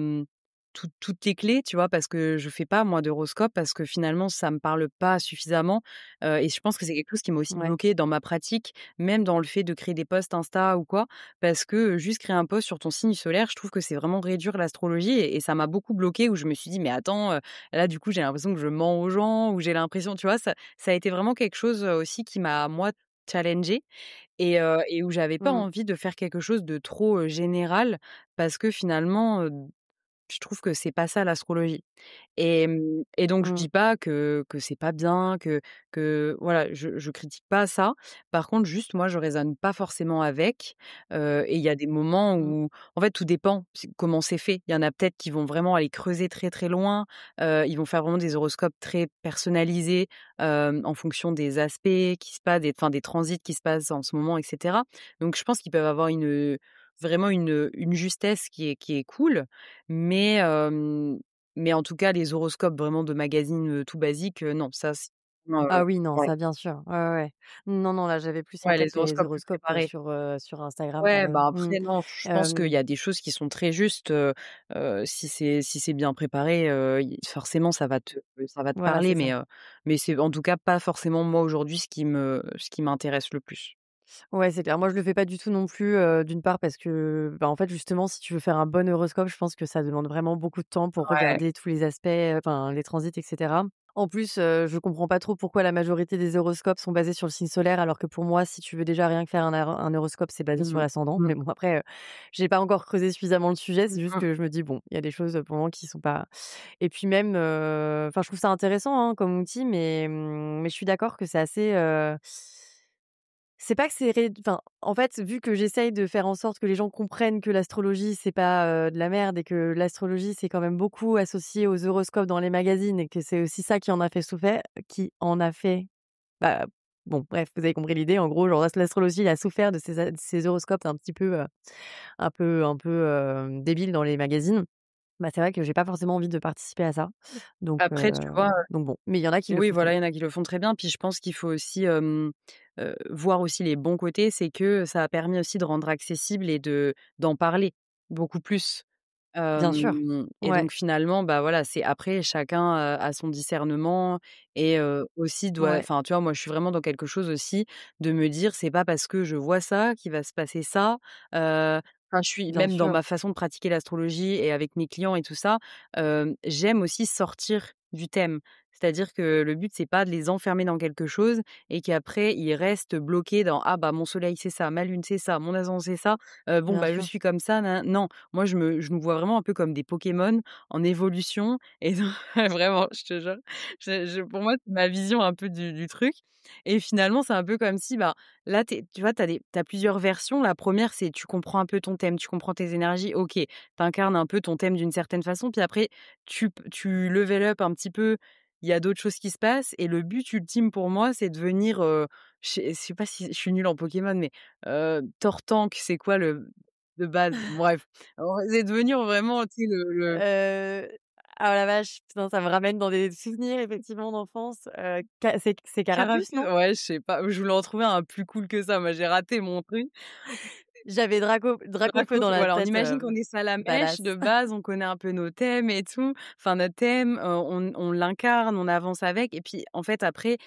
toutes les clés, tu vois? Parce que je fais pas moi d'horoscope parce que finalement ça me parle pas suffisamment, et je pense que c'est quelque chose qui m'a aussi Ouais. bloquée dans ma pratique, même dans le fait de créer des posts Insta ou quoi. Parce que, juste créer un post sur ton signe solaire, je trouve que c'est vraiment réduire l'astrologie et ça m'a beaucoup bloquée où je me suis dit: «Mais attends, là du coup j'ai l'impression que je mens aux gens» ou j'ai l'impression tu vois? Ça a été vraiment quelque chose, aussi qui m'a moi challengée et où j'avais pas Mmh. envie de faire quelque chose de trop, général parce que finalement, je trouve que c'est pas ça l'astrologie. Et donc je Mmh. dis pas que c'est pas bien, que voilà, je critique pas ça. Par contre, juste moi, je raisonne pas forcément avec, et il y a des moments Mmh. où en fait, tout dépend comment c'est fait. Il y en a peut-être qui vont vraiment aller creuser très, très loin, ils vont faire vraiment des horoscopes très personnalisés, en fonction des aspects qui se passent, des transits qui se passent en ce moment et cetera. Donc je pense qu'ils peuvent avoir vraiment une justesse qui est cool, mais mais en tout cas, les horoscopes vraiment de magazines, tout basiques, non, ça c'est Ah oui, non, ouais, ça bien sûr. Ouais, ouais, ouais. Non, non, là, j'avais plus en ouais, tête les les horoscopes plus horoscopes, préparés. sur Instagram, Ouais, pardon. bah, Mmh. après non, je pense qu'il Hem, y a des choses qui sont très justes, si c'est bien préparé, y forcément ça va te voilà, parler, c'est ça. mais c'est en tout cas pas forcément moi aujourd'hui ce qui m'intéresse le plus. Ouais, c'est clair. Moi, je le fais pas du tout non plus, d'une part parce que, bah, en fait, justement, si tu veux faire un bon horoscope, je pense que ça demande vraiment beaucoup de temps pour Ouais. regarder tous les aspects, enfin, les transits et cetera. En plus, je comprends pas trop pourquoi la majorité des horoscopes sont basés sur le signe solaire, alors que pour moi, si tu veux déjà rien que faire un horoscope, c'est basé sur Mmh. l'ascendant. Mmh. Mais bon, après, j'ai pas encore creusé suffisamment le sujet. C'est juste Mmh. que je me dis: «Bon, il y a des choses, pour moi qui sont pas» et puis même, enfin, je trouve ça intéressant, hein, comme outil, mais je suis d'accord que c'est assez, c'est pas que c'est enfin, en fait, vu que j'essaye de faire en sorte que les gens comprennent que l'astrologie, c'est pas, de la merde et que l'astrologie, c'est quand même beaucoup associé aux horoscopes dans les magazines et que c'est aussi ça qui en a fait bah, bon, bref, vous avez compris l'idée. En gros, genre, l'astrologie a souffert de ces horoscopes un petit peu, débiles dans les magazines. Bah, c'est vrai que j'ai pas forcément envie de participer à ça. Après, tu vois, Donc bon, mais il y en a qui le oui, font très voilà, bien. il y en a qui le font très bien. Puis je pense qu'il faut aussi, voir aussi les bons côtés. C'est que ça a permis aussi de rendre accessible et d'en parler beaucoup plus. Bien sûr. Et Ouais, donc finalement, bah, voilà, c'est après chacun, a son discernement et aussi doit ouais, enfin, tu vois, moi, je suis vraiment dans quelque chose aussi de me dire: «C'est pas parce que je vois ça qu'il va se passer ça». Enfin, je suis bien même dans sûr. ma façon de pratiquer l'astrologie et avec mes clients et tout ça, j'aime aussi sortir du thème. C'est-à-dire que le but, c'est pas de les enfermer dans quelque chose et qu'après ils restent bloqués dans: «Ah bah, mon soleil c'est ça, ma lune c'est ça, mon ascendant c'est ça, bon Bien bah, je sûr. suis comme ça, non, moi je nous vois vraiment un peu comme des Pokémon en évolution et donc vraiment, je te jure, pour moi, c'est ma vision un peu du truc et finalement, c'est un peu comme si, bah, là, tu vois, tu as plusieurs versions. La première, c'est tu comprends un peu ton thème, tu comprends tes énergies, OK, tu incarnes un peu ton thème d'une certaine façon, puis après tu level up un petit peu, il y a d'autres choses qui se passent et le but ultime pour moi, c'est de devenir, je sais pas si je suis nulle en Pokémon, mais Tortank, c'est quoi le de base? Bref, c'est devenir vraiment, tu sais, le Heu, ah la vache, putain, ça me ramène dans des souvenirs effectivement d'enfance. Ca c'est Carapuce, Carapuce, non? ouais, je sais pas, je voulais en trouver un plus cool que ça. Moi, j'ai raté mon truc. J'avais Dracofeu Dracofeu, dans la voilà, on tête, imagine qu'on est Salamèche badass. de base, on connaît un peu nos thèmes et tout, enfin notre thème, on l'incarne, on avance avec et puis en fait après,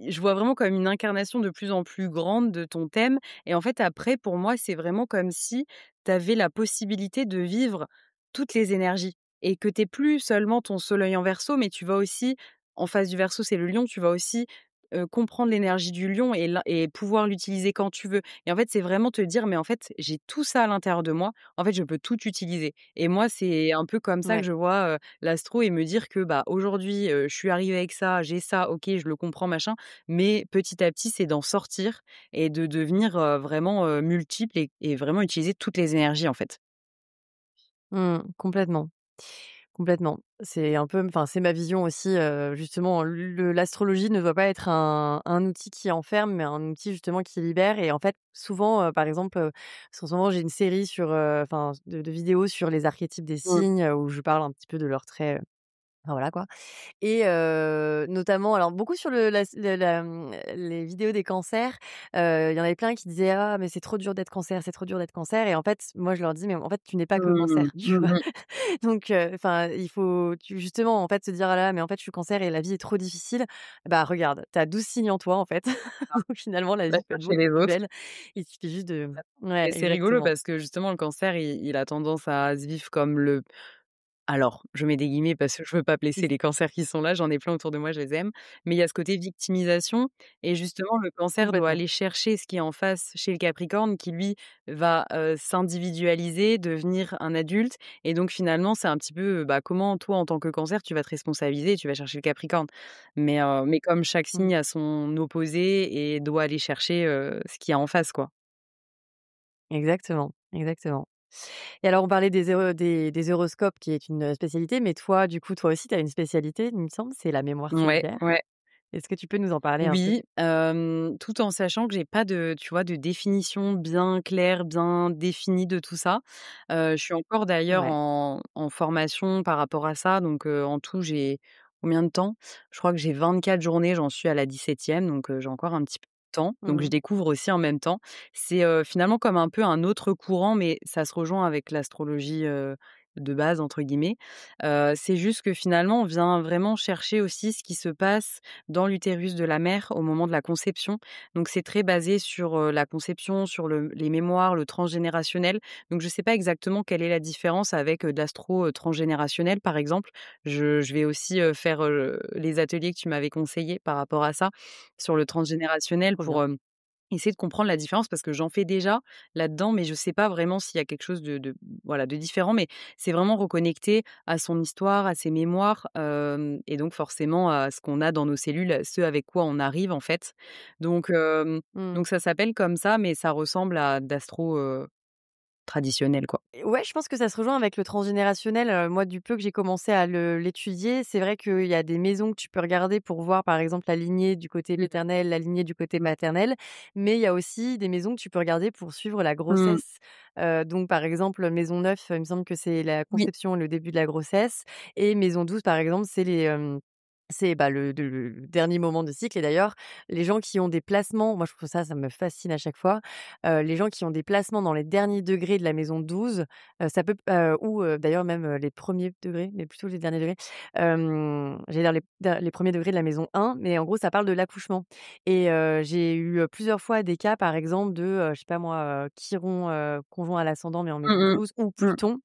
je vois vraiment comme une incarnation de plus en plus grande de ton thème et en fait après pour moi, c'est vraiment comme si tu avais la possibilité de vivre toutes les énergies et que tu plus seulement ton soleil en Verseau, mais tu vas aussi en face du Verseau, c'est le Lion, tu vas aussi, comprendre l'énergie du Lion et pouvoir l'utiliser quand tu veux. Et en fait, c'est vraiment te dire: «Mais en fait, j'ai tout ça à l'intérieur de moi. En fait, je peux tout utiliser» et moi, c'est un peu comme ça que Ouais. je vois, l'astro et me dire que, bah, aujourd'hui, je suis arrivée avec ça, j'ai ça, OK, je le comprends, machin, mais petit à petit, c'est d'en sortir et de devenir, vraiment, multiple et vraiment utiliser toutes les énergies, en fait. Complètement. Complètement. C'est un peu enfin, c'est ma vision aussi, justement, l'astrologie ne doit pas être un outil qui enferme, mais un outil justement qui libère et en fait, souvent, par exemple, en ce moment, j'ai une série sur, enfin, de vidéos sur les archétypes des Mmh. signes, où je parle un petit peu de leurs traits, enfin voilà quoi. Et notamment alors beaucoup sur les vidéos des cancers, il y en avait plein qui disaient: «Ah mais c'est trop dur d'être cancer, c'est trop dur d'être cancer» et en fait, moi je leur dis: «Mais en fait, tu n'es pas que Mmh. cancer», tu Mmh vois? mh. Donc enfin, il faut justement, en fait, se dire: «Ah là là, mais en fait, je suis cancer et la vie est trop difficile». Bah regarde, tu as 12 signes en toi, en fait, donc finalement la Va vie peut être chercher beaucoup les plus autres. belle. Il suffit juste de ouais, Et c'est rigolo exactement. parce que justement le cancer, il a tendance à se vivre comme le alors, je mets des guillemets parce que je veux pas blesser Mmh, les cancers qui sont là, j'en ai plein autour de moi, je les aime. Mais il y a ce côté victimisation et justement le cancer doit complètement. aller chercher ce qui est en face chez le capricorne qui lui va, s'individualiser, devenir un adulte et donc finalement c'est un petit peu, bah, comment toi en tant que cancer tu vas te responsabiliser et tu vas chercher le capricorne. Mais comme chaque Mmh. signe a son opposé et doit aller chercher, ce qu'il y a en face, quoi. Exactement, exactement. Et alors on parlait des horoscopes qui est une spécialité, mais toi, du coup, toi aussi tu as une spécialité, il me semble, c'est la mémoire Ouais, cellulaire. ouais. Est-ce que tu peux nous en parler un peu? Oui, tout en sachant que j'ai pas de tu vois, de définition bien claire, bien définie de tout ça. Je suis encore d'ailleurs Ouais. en formation par rapport à ça, donc en tout, j'ai combien de temps? Je crois que j'ai 24 journées, j'en suis à la 17e, donc j'ai encore un petit peu de temps, donc je Mmh. découvre aussi en même temps. C'est, finalement comme un peu un autre courant, mais ça se rejoint avec l'astrologie, «de base» entre guillemets. C'est juste que finalement, on vient vraiment chercher aussi ce qui se passe dans l'utérus de la mère au moment de la conception. Donc c'est très basé sur, la conception, sur les mémoires, le transgénérationnel. Donc je ne sais pas exactement quelle est la différence avec, de l'astro, transgénérationnel, par exemple. Je vais aussi, faire, les ateliers que tu m'avais conseillés par rapport à ça, sur le transgénérationnel Trop bien. pour, essayer de comprendre la différence parce que j'en fais déjà là-dedans, mais je sais pas vraiment s'il y a quelque chose de voilà, de différent, mais c'est vraiment reconnecter à son histoire, à ses mémoires, et donc forcément à ce qu'on a dans nos cellules, ce avec quoi on arrive, en fait. Donc Mmh. donc ça s'appelle comme ça, mais ça ressemble à d'astro, traditionnel, quoi. Et ouais, je pense que ça se rejoint avec le transgénérationnel. Moi, du peu que j'ai commencé à l'étudier, c'est vrai qu'il y a des maisons que tu peux regarder pour voir, par exemple, la lignée du côté Mmh. paternel, la lignée du côté Mmh. maternel. Mais il y a aussi des maisons que tu peux regarder pour suivre la Mmh. grossesse. Donc, par exemple, maison 9, il me semble que c'est la Oui. conception et le début de la grossesse. Et maison 12, par exemple, c'est, bah, le dernier moment de cycle et d'ailleurs, les gens qui ont des placements moi je trouve ça, ça me fascine à chaque fois, les gens qui ont des placements dans les derniers degrés de la maison 12, ça peut ou d'ailleurs même, les premiers degrés, mais plutôt les derniers degrés, j'allais dire les 1ers degrés de la maison 1, mais en gros ça parle de l'accouchement et j'ai eu, plusieurs fois des cas par exemple de, je sais pas moi, Chiron, conjoint à l'ascendant mais en maison Mmh 12 ou mh. Pluton,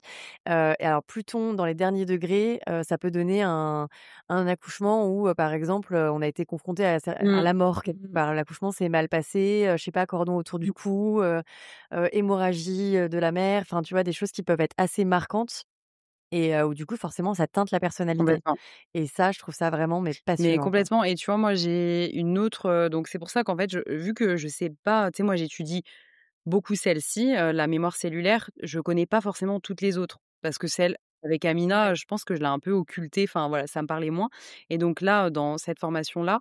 et alors Pluton dans les derniers degrés, ça peut donner un accouchement accouchements où, par exemple, on a été confronté à Mmh. la mort quelque part. L'accouchement s'est mal passé, je sais pas, cordon autour du cou, hémorragie, de la mère, enfin, tu vois, des choses qui peuvent être assez marquantes et où du coup, forcément, ça teinte la personnalité Complètement. et ça, je trouve ça vraiment mais Mais passionnant, quoi. complètement et tu vois, moi, j'ai une autre, donc c'est pour ça qu'en fait, vu que je sais pas, tu sais, moi, j'étudie beaucoup celle-ci, la mémoire cellulaire, je connais pas forcément toutes les autres. Parce que celle avec Amina, Ouais. je pense que je l'ai un peu occultée, enfin voilà, ça me parlait moins et donc là, dans cette formation-là,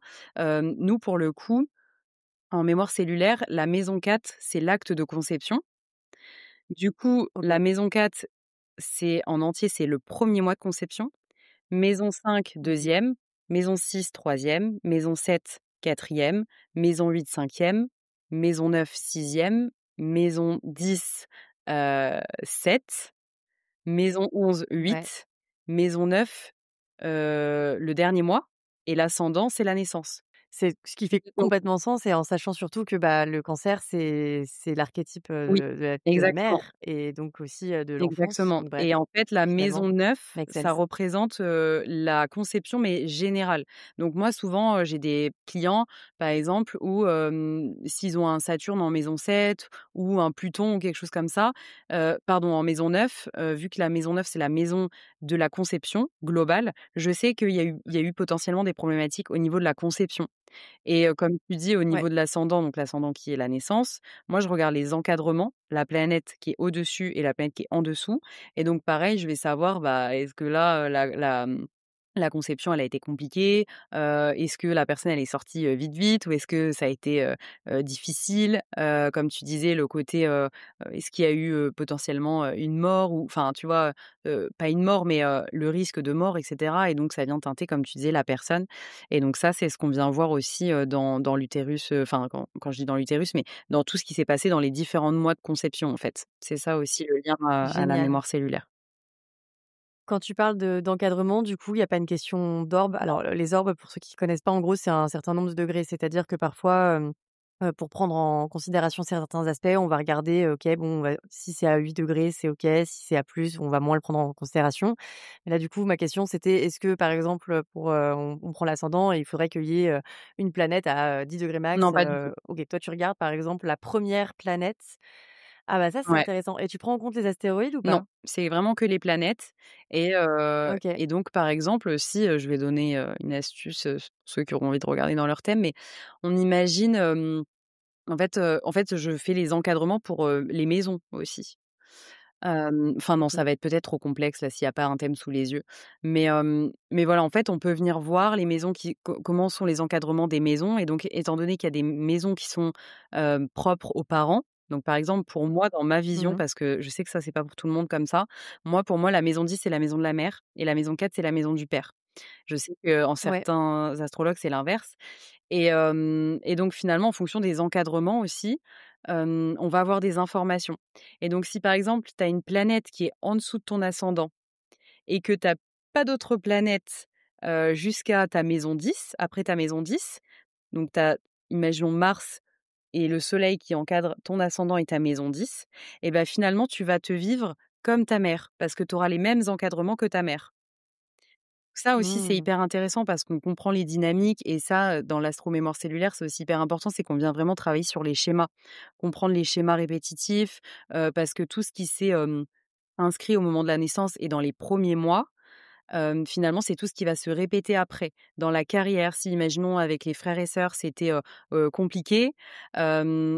nous, pour le coup, en mémoire cellulaire, la maison 4, c'est l'acte de conception. Du coup, la OK. maison 4, c'est en entier, c'est le premier mois de conception. Maison 5, OK. deuxième. Maison 6, troisième. Maison 7, quatrième. Maison 8, cinquième. Maison 9, sixième. Maison 10, 7. Maison 11, Ouais. 8. Maison 9, le dernier mois et l'ascendant, c'est la naissance. C'est ce qui fait Donc complètement sens et en sachant surtout que, bah, le cancer, c'est l'archétype, oui, de la exactement. mère et donc aussi, de l'enfance. Exactement Donc bref, et en fait, la finalement, maison 9, make ça sense. représente, la conception, mais générale. Donc moi, souvent, j'ai des clients, par exemple, où, s'ils ont un Saturne en maison 7 ou un Pluton ou quelque chose comme ça, pardon, en maison 9, vu que la maison 9, c'est la maison de la conception globale, je sais qu'il y a eu potentiellement des problématiques au niveau de la conception. Et comme tu dis au Ouais. niveau de l'ascendant, donc l'ascendant qui est la naissance, moi je regarde les encadrements, la planète qui est au-dessus et la planète qui est en dessous et donc pareil, je vais savoir, bah, est-ce que là, la conception, elle a été compliquée? Est-ce que la personne, elle est sortie, vite, vite? Ou est-ce que ça a été, difficile? Comme tu disais, le côté, est-ce qu'il y a eu, potentiellement, une mort ou enfin, tu vois? Pas une mort, mais le risque de mort et cetera et donc ça vient teinter, comme tu disais, la personne et donc ça, c'est ce qu'on vient voir aussi, dans l'utérus, enfin, quand je dis dans l'utérus, mais dans tout ce qui s'est passé dans les différents mois de conception, en fait. C'est ça aussi le lien à la Génial. mémoire cellulaire. Quand tu parles d'encadrement, du coup, il y a pas une question d'orbe? Alors, les orbes, pour ceux qui connaissent pas, en gros, c'est un certain nombre de degrés. C'est-à-dire que parfois, pour prendre en considération certains aspects, on va regarder, OK, bon, si c'est à 8 degrés, c'est OK. Si c'est à plus, on va moins le prendre en considération. Mais là, du coup, ma question, c'était est-ce que, par exemple, on prend l'ascendant et il faudrait qu'il y ait, une planète à, 10 degrés max, Non, pas du tout. OK, toi, tu regardes, par exemple, la première planète. Ah bah, ça, c'est Ouais. intéressant et tu prends en compte les astéroïdes ou Non, pas? c'est vraiment que les planètes OK. et donc par exemple, si, je vais donner, une astuce, pour ceux qui auront envie de regarder dans leur thème, mais on imagine, en fait, je fais les encadrements pour, les maisons aussi. Enfin non, ça OK. va être peut-être trop complexe là, s'il y a pas un thème sous les yeux. Mais voilà, en fait, on peut venir voir les maisons qui comment sont les encadrements des maisons et donc étant donné qu'il y a des maisons qui sont, propres aux parents, donc par exemple pour moi dans ma vision, Mmh. parce que je sais que ça c'est pas pour tout le monde comme ça, moi pour moi la maison 10 c'est la maison de la mère et la maison 4 c'est la maison du père. Je sais qu'en Ouais. certains astrologues c'est l'inverse et donc finalement en fonction des encadrements aussi, on va avoir des informations. Et donc si par exemple, tu as une planète qui est en dessous de ton ascendant et que tu as pas d'autres planètes, jusqu'à ta maison 10, après ta maison 10, donc tu as, imaginons Mars et le soleil qui encadre ton ascendant et ta maison 10, et ben finalement tu vas te vivre comme ta mère, parce que tu auras les mêmes encadrements que ta mère. Ça aussi, c'est Mmh. hyper intéressant parce qu'on comprend les dynamiques et ça, dans l'astromémoire cellulaire, c'est aussi hyper important, c'est qu'on vient vraiment travailler sur les schémas. Comprendre les schémas répétitifs, parce que tout ce qui s'est, inscrit au moment de la naissance et dans les premiers mois, finalement, c'est tout ce qui va se répéter après. Dans la carrière, si imaginons avec les frères et sœurs, c'était, compliqué,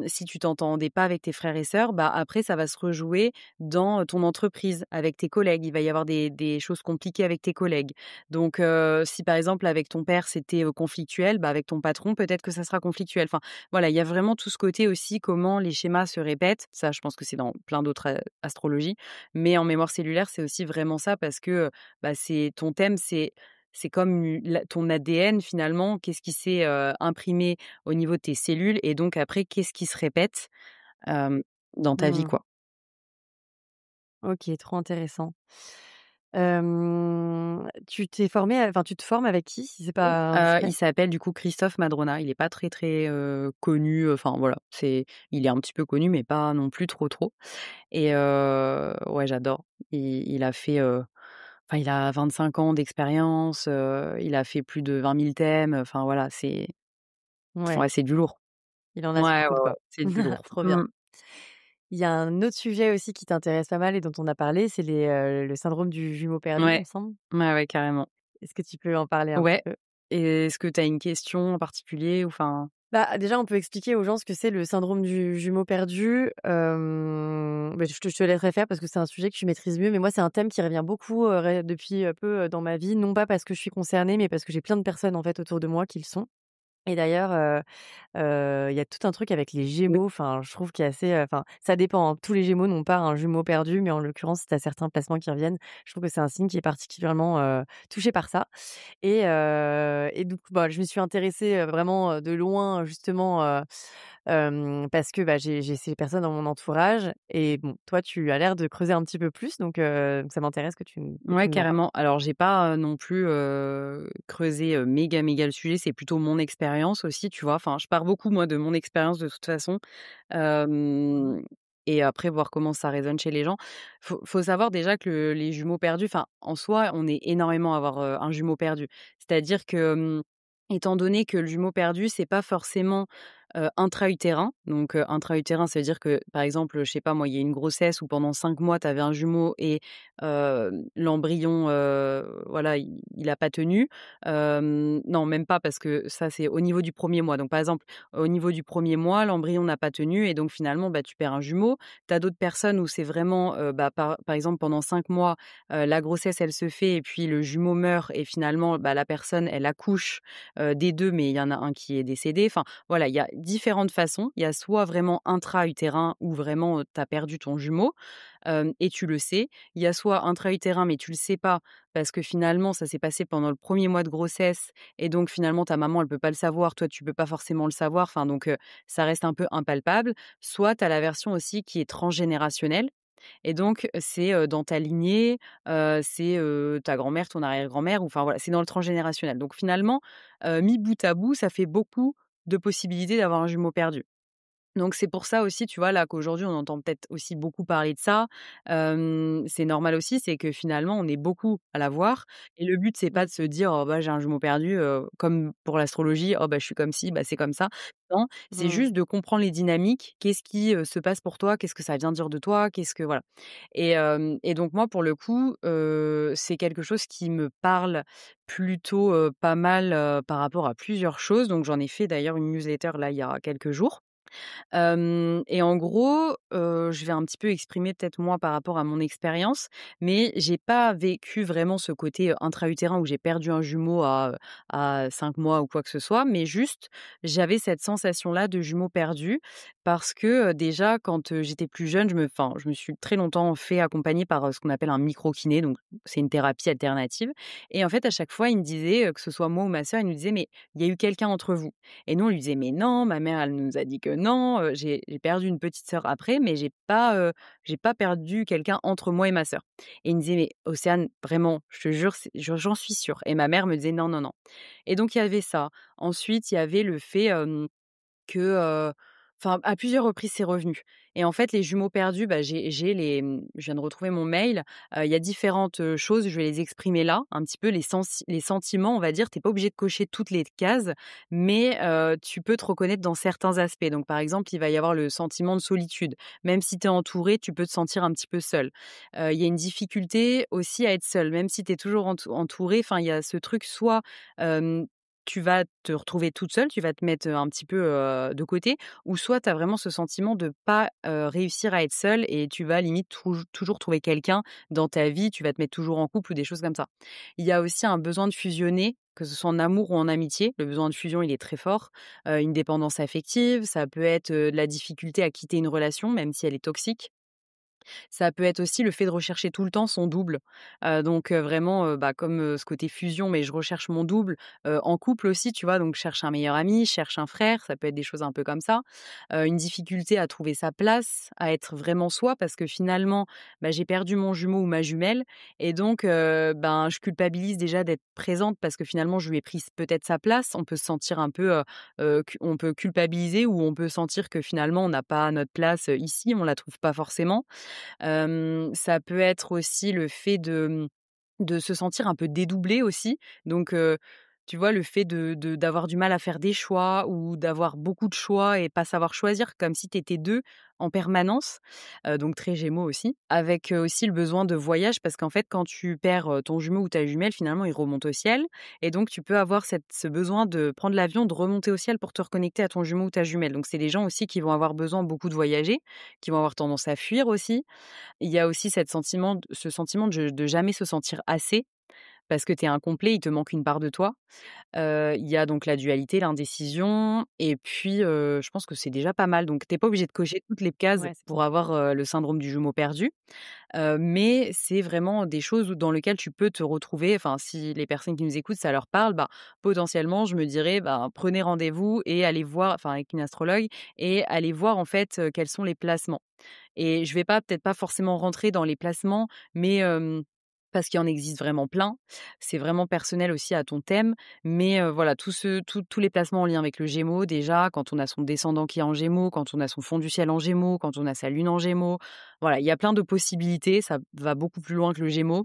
si tu t'entendais pas avec tes frères et sœurs, bah, après ça va se rejouer dans ton entreprise, avec tes collègues. Il va y avoir des choses compliquées avec tes collègues. Donc si par exemple avec ton père c'était, conflictuel, bah, avec ton patron peut-être que ça sera conflictuel. Enfin voilà, il y a vraiment tout ce côté aussi comment les schémas se répètent. Ça, je pense que c'est dans plein d'autres, astrologies. Mais en mémoire cellulaire, c'est aussi vraiment ça parce que, bah, c'est ton thème, c'est comme ton ADN finalement, qu'est-ce qui s'est, imprimé au niveau de tes cellules et donc après qu'est-ce qui se répète, hem, dans ta vie, Mmh. quoi. OK, trop intéressant. Tu t'es formé, enfin, tu te formes avec qui, si c'est Oui. pas indiscret? Il s'appelle du coup Christophe Madrona. Il est pas très, très, connu, enfin voilà, il est un petit peu connu mais pas non plus trop, trop et ouais, j'adore. Il a fait, enfin, il a 25 ans d'expérience, il a fait plus de 20 000 thèmes, enfin voilà, Ouais, ouais, c'est du lourd. il en a sous le Ouais, coude, ouais, ouais, quoi. c'est du lourd. Trop bien. Mmh. Il y a un autre sujet aussi qui t'intéresse pas mal et dont on a parlé, c'est le syndrome du jumeau perdu, il Ouais. me semble. Ouais, ouais, carrément. Est-ce que tu peux en parler un petit Ouais. peu? Et est-ce que tu as une question en particulier ou enfin? Bah, déjà, on peut expliquer aux gens ce que c'est le syndrome du jumeau perdu. Beh, je te laisserai faire parce que c'est un sujet que tu maîtrises mieux, mais moi, c'est un thème qui revient beaucoup, depuis, peu, dans ma vie. Non pas parce que je suis concernée, mais parce que j'ai plein de personnes, en fait, autour de moi qui le sont. Et d'ailleurs, il y a tout un truc avec les Oui. Gémeaux, enfin, je trouve qu'il y a assez, enfin, ça dépend, hein. Tous les Gémeaux n'ont pas un jumeau perdu, mais en l'occurrence, si tu as certains placements qui reviennent, je trouve que c'est un signe qui est particulièrement, touché par ça. Et du coup, bah, je me suis intéressée, vraiment, de loin, justement, parce que, bah, j'ai ces personnes dans mon entourage et bon, toi, tu as l'air de creuser un petit peu plus, donc ça m'intéresse que tu Ouais, m'en parles. carrément. Alors j'ai pas, non plus, creusé, méga, méga le sujet, c'est plutôt mon expérience aussi, tu vois? Enfin, je pars beaucoup moi de mon expérience de toute façon, hem et après voir comment ça résonne chez les gens. Faut savoir déjà que les jumeaux perdus, enfin, en soi, on est énormément à avoir, un jumeau perdu. C'est-à-dire que, étant donné que le jumeau perdu, c'est pas forcément, intra-utérin. Donc, intra-utérin, ça veut dire que, par exemple, je sais pas moi, il y a une grossesse où pendant 5 mois, tu avais un jumeau et l'embryon, voilà, il a pas tenu. Non, même pas parce que ça, c'est au niveau du premier mois. Donc, par exemple, au niveau du premier mois, l'embryon n'a pas tenu et donc finalement, bah, tu perds un jumeau. Tu as d'autres personnes où c'est vraiment, bah, par exemple, pendant 5 mois, la grossesse, elle se fait et puis le jumeau meurt et finalement, bah, la personne, elle accouche, des 2, mais il y en a un qui est décédé. Enfin, voilà, il y a différentes façons. Il y a soit vraiment intra-utérin où vraiment, tu as perdu ton jumeau, et tu le sais. Il y a soit intra-utérin, mais tu le sais pas parce que finalement ça s'est passé pendant le premier mois de grossesse et donc finalement ta maman elle peut pas le savoir, toi tu peux pas forcément le savoir, enfin donc ça reste un peu impalpable. Soit tu as la version aussi qui est transgénérationnelle et donc c'est, dans ta lignée, c'est, ta grand-mère, ton arrière-grand-mère ou enfin voilà, c'est dans le transgénérationnel. Donc finalement, mis bout à bout, ça fait beaucoup de possibilités d'avoir un jumeau perdu. Donc c'est pour ça aussi, tu vois, là, qu'aujourd'hui, on entend peut-être aussi beaucoup parler de ça. C'est normal aussi, c'est que finalement, on est beaucoup à l'avoir et le but, c'est pas Mmh. de se dire: «Oh bah, j'ai un jumeau perdu», comme pour l'astrologie: «Oh bah, je suis comme ci, bah, c'est comme ça». Non, c'est Mmh. juste de comprendre les dynamiques. Qu'est-ce qui, se passe pour toi? Qu'est-ce que ça vient dire de toi? Qu'est-ce que voilà et donc moi, pour le coup, c'est quelque chose qui me parle plutôt, pas mal, par rapport à plusieurs choses. Donc j'en ai fait d'ailleurs une newsletter, là, il y a quelques jours. Et en gros, je vais un petit peu exprimer peut-être moi par rapport à mon expérience, mais j'ai pas vécu vraiment ce côté, intra-utérin où j'ai perdu un jumeau à 5 mois ou quoi que ce soit, mais juste j'avais cette sensation-là de jumeau perdu parce que, déjà quand, j'étais plus jeune, je me suis très longtemps fait accompagner par, ce qu'on appelle un micro-kiné, donc c'est une thérapie alternative et en fait à chaque fois il me disait, que ce soit moi ou ma sœur, il nous disait: «Mais il y a eu quelqu'un entre vous». Et nous, on lui disait: «Mais non, ma mère, elle nous a dit que non, j'ai perdu une petite sœur après, mais j'ai pas perdu quelqu'un entre moi et ma sœur». Et il me disait: «Mais Océane, vraiment, je te jure, j'en suis sûre». Et ma mère me disait: «Non, non, non». Et donc il y avait ça. Ensuite, il y avait le fait, que, enfin, à plusieurs reprises, c'est revenu et en fait, les jumeaux perdus, bah, je viens de retrouver mon mail, il y a différentes, choses, je vais les exprimer là, un petit peu les sentiments, on va dire. Tu es pas obligé de cocher toutes les cases, mais tu peux te reconnaître dans certains aspects. Donc par exemple, il va y avoir le sentiment de solitude. Même si tu es entouré, tu peux te sentir un petit peu seul. Il y a une difficulté aussi à être seul, même si tu es toujours entouré, enfin, il y a ce truc soit, tu vas te retrouver toute seule, tu vas te mettre, un petit peu, de côté ou soit tu as vraiment ce sentiment de pas, réussir à être seule et tu vas limite toujours trouver quelqu'un dans ta vie, tu vas te mettre toujours en couple ou des choses comme ça. Il y a aussi un besoin de fusionner, que ce soit en amour ou en amitié. Le besoin de fusion, il est très fort. Une dépendance affective, ça peut être, de la difficulté à quitter une relation, même si elle est toxique. Ça peut être aussi le fait de rechercher tout le temps son double. Donc vraiment, bah, comme, ce côté fusion, mais je recherche mon double, en couple aussi, tu vois? Donc je cherche un meilleur ami, je cherche un frère, ça peut être des choses un peu comme ça. Une difficulté à trouver sa place, à être vraiment soi parce que finalement, bah, j'ai perdu mon jumeau ou ma jumelle et donc ben, je culpabilise déjà d'être présente parce que finalement je lui ai pris peut-être sa place. On peut se sentir un peu, on peut culpabiliser ou on peut sentir que finalement on n'a pas notre place, ici, on la trouve pas forcément. Ça peut être aussi le fait de se sentir un peu dédoublé aussi. Donc, tu vois, le fait d'avoir du mal à faire des choix ou d'avoir beaucoup de choix et pas savoir choisir, comme si tu étais 2 en permanence, donc très Gémeaux aussi. Avec, aussi le besoin de voyage parce qu'en fait, quand tu perds, ton jumeau ou ta jumelle, finalement, il remonte au ciel et donc tu peux avoir ce besoin de prendre l'avion, de remonter au ciel pour te reconnecter à ton jumeau ou ta jumelle. Donc c'est des gens aussi qui vont avoir besoin beaucoup de voyager, qui vont avoir tendance à fuir aussi. Il y a aussi ce sentiment de jamais se sentir assez parce que tu es incomplet, il te manque une part de toi. Il y a donc la dualité, l'indécision et puis, je pense que c'est déjà pas mal. Donc tu es pas obligé de cocher toutes les cases Ouais, c'est pour bien. avoir, le syndrome du jumeau perdu, mais c'est vraiment des choses dans lesquelles tu peux te retrouver. Enfin, si les personnes qui nous écoutent, ça leur parle, bah, potentiellement, je me dirais, ben, prenez rendez-vous et allez voir enfin avec une astrologue et allez voir en fait, quels sont les placements. Et je vais pas peut-être pas forcément rentrer dans les placements, mais parce qu'il en existe vraiment plein. C'est vraiment personnel aussi à ton thème, mais voilà, tous les placements en lien avec le Gémeaux déjà, quand on a son descendant qui est en Gémeaux, quand on a son fond du ciel en Gémeaux, quand on a sa lune en Gémeaux. Voilà, il y a plein de possibilités, ça va beaucoup plus loin que le Gémeaux.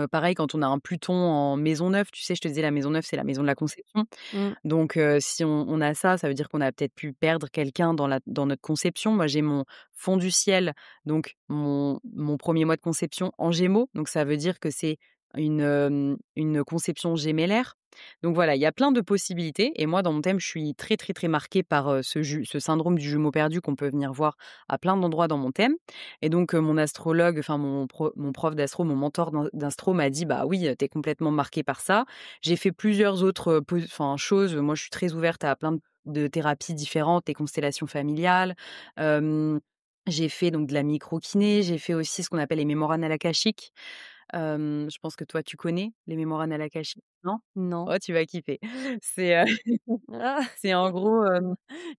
Pareil quand on a un Pluton en maison 9, tu sais, je te disais la maison 9, c'est la maison de la conception. Mmh. Donc si on a ça, ça veut dire qu'on a peut-être pu perdre quelqu'un dans notre conception. Moi, j'ai mon fond du ciel, donc mon 1er mois de conception en Gémeaux, donc ça veut dire que c'est une conception gémellaire. Donc voilà, il y a plein de possibilités et moi, dans mon thème, je suis très, très, très marquée par, ce syndrome du jumeau perdu qu'on peut venir voir à plein d'endroits dans mon thème et donc mon astrologue, enfin mon prof d'astro, mon mentor d'astro m'a dit: «Bah oui, tu es complètement marquée par ça». J'ai fait plusieurs autres, choses. Moi, je suis très ouverte à plein de thérapies différentes, les constellations familiales. Hem, j'ai fait donc de la micro-kiné, j'ai fait aussi ce qu'on appelle les mémoires annales akashiques. Je pense que toi, tu connais les mémoires annales akashiques, non? Non. Oh, tu vas kiffer. C'est, Ah! c'est en gros,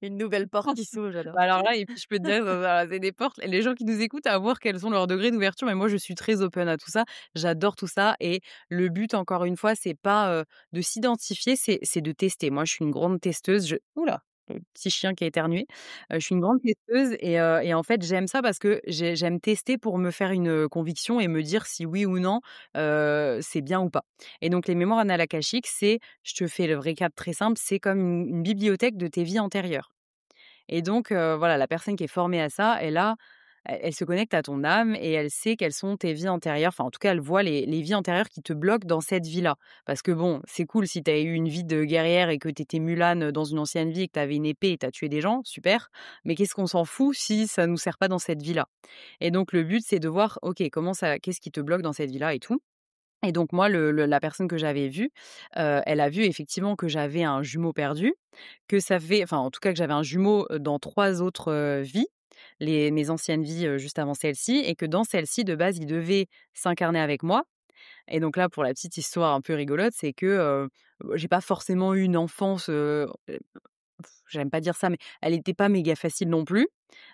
Une nouvelle porte qui s'ouvre, j'adore. bah, alors là et puis je peux te dire, c'est des portes les gens qui nous écoutent à voir quels sont leurs degrés d'ouverture, mais moi je suis très open à tout ça. J'adore tout ça et le but encore une fois, c'est pas, de s'identifier, c'est de tester. Moi, je suis une grande testeuse, ouh là, le petit chien qui a éternué. Je suis une grande testeuse et en fait, j'aime ça parce que j'aime tester pour me faire une, conviction et me dire si oui ou non, c'est bien ou pas. Et donc les mémoires annales akashiques, je te fais le récap très simple, c'est comme une bibliothèque de tes vies antérieures. Et donc, voilà, la personne qui est formée à ça, elle se connecte à ton âme et elle sait quelles sont tes vies antérieures. Enfin, en tout cas, elle voit les vies antérieures qui te bloquent dans cette vie-là. Parce que bon, c'est cool si tu as eu une vie de guerrière et que tu étais Mulan, dans une ancienne vie et que tu avais une épée et tu as tué des gens, super. Mais qu'est-ce qu'on s'en fout si ça nous sert pas dans cette vie-là? Et donc le but, c'est de voir, OK, qu'est-ce qui te bloque dans cette vie-là et tout. Et donc moi, la personne que j'avais vue, elle a vu effectivement que j'avais un jumeau perdu, que ça fait enfin, en tout cas, que j'avais un jumeau, dans 3 autres, vies, mes anciennes vies, juste avant celle-ci et que dans celle-ci, de base, il devait s'incarner avec moi et donc là, pour la petite histoire un peu rigolote, c'est que, j'ai pas forcément eu une enfance, j'aime pas dire ça, mais elle était pas méga facile non plus.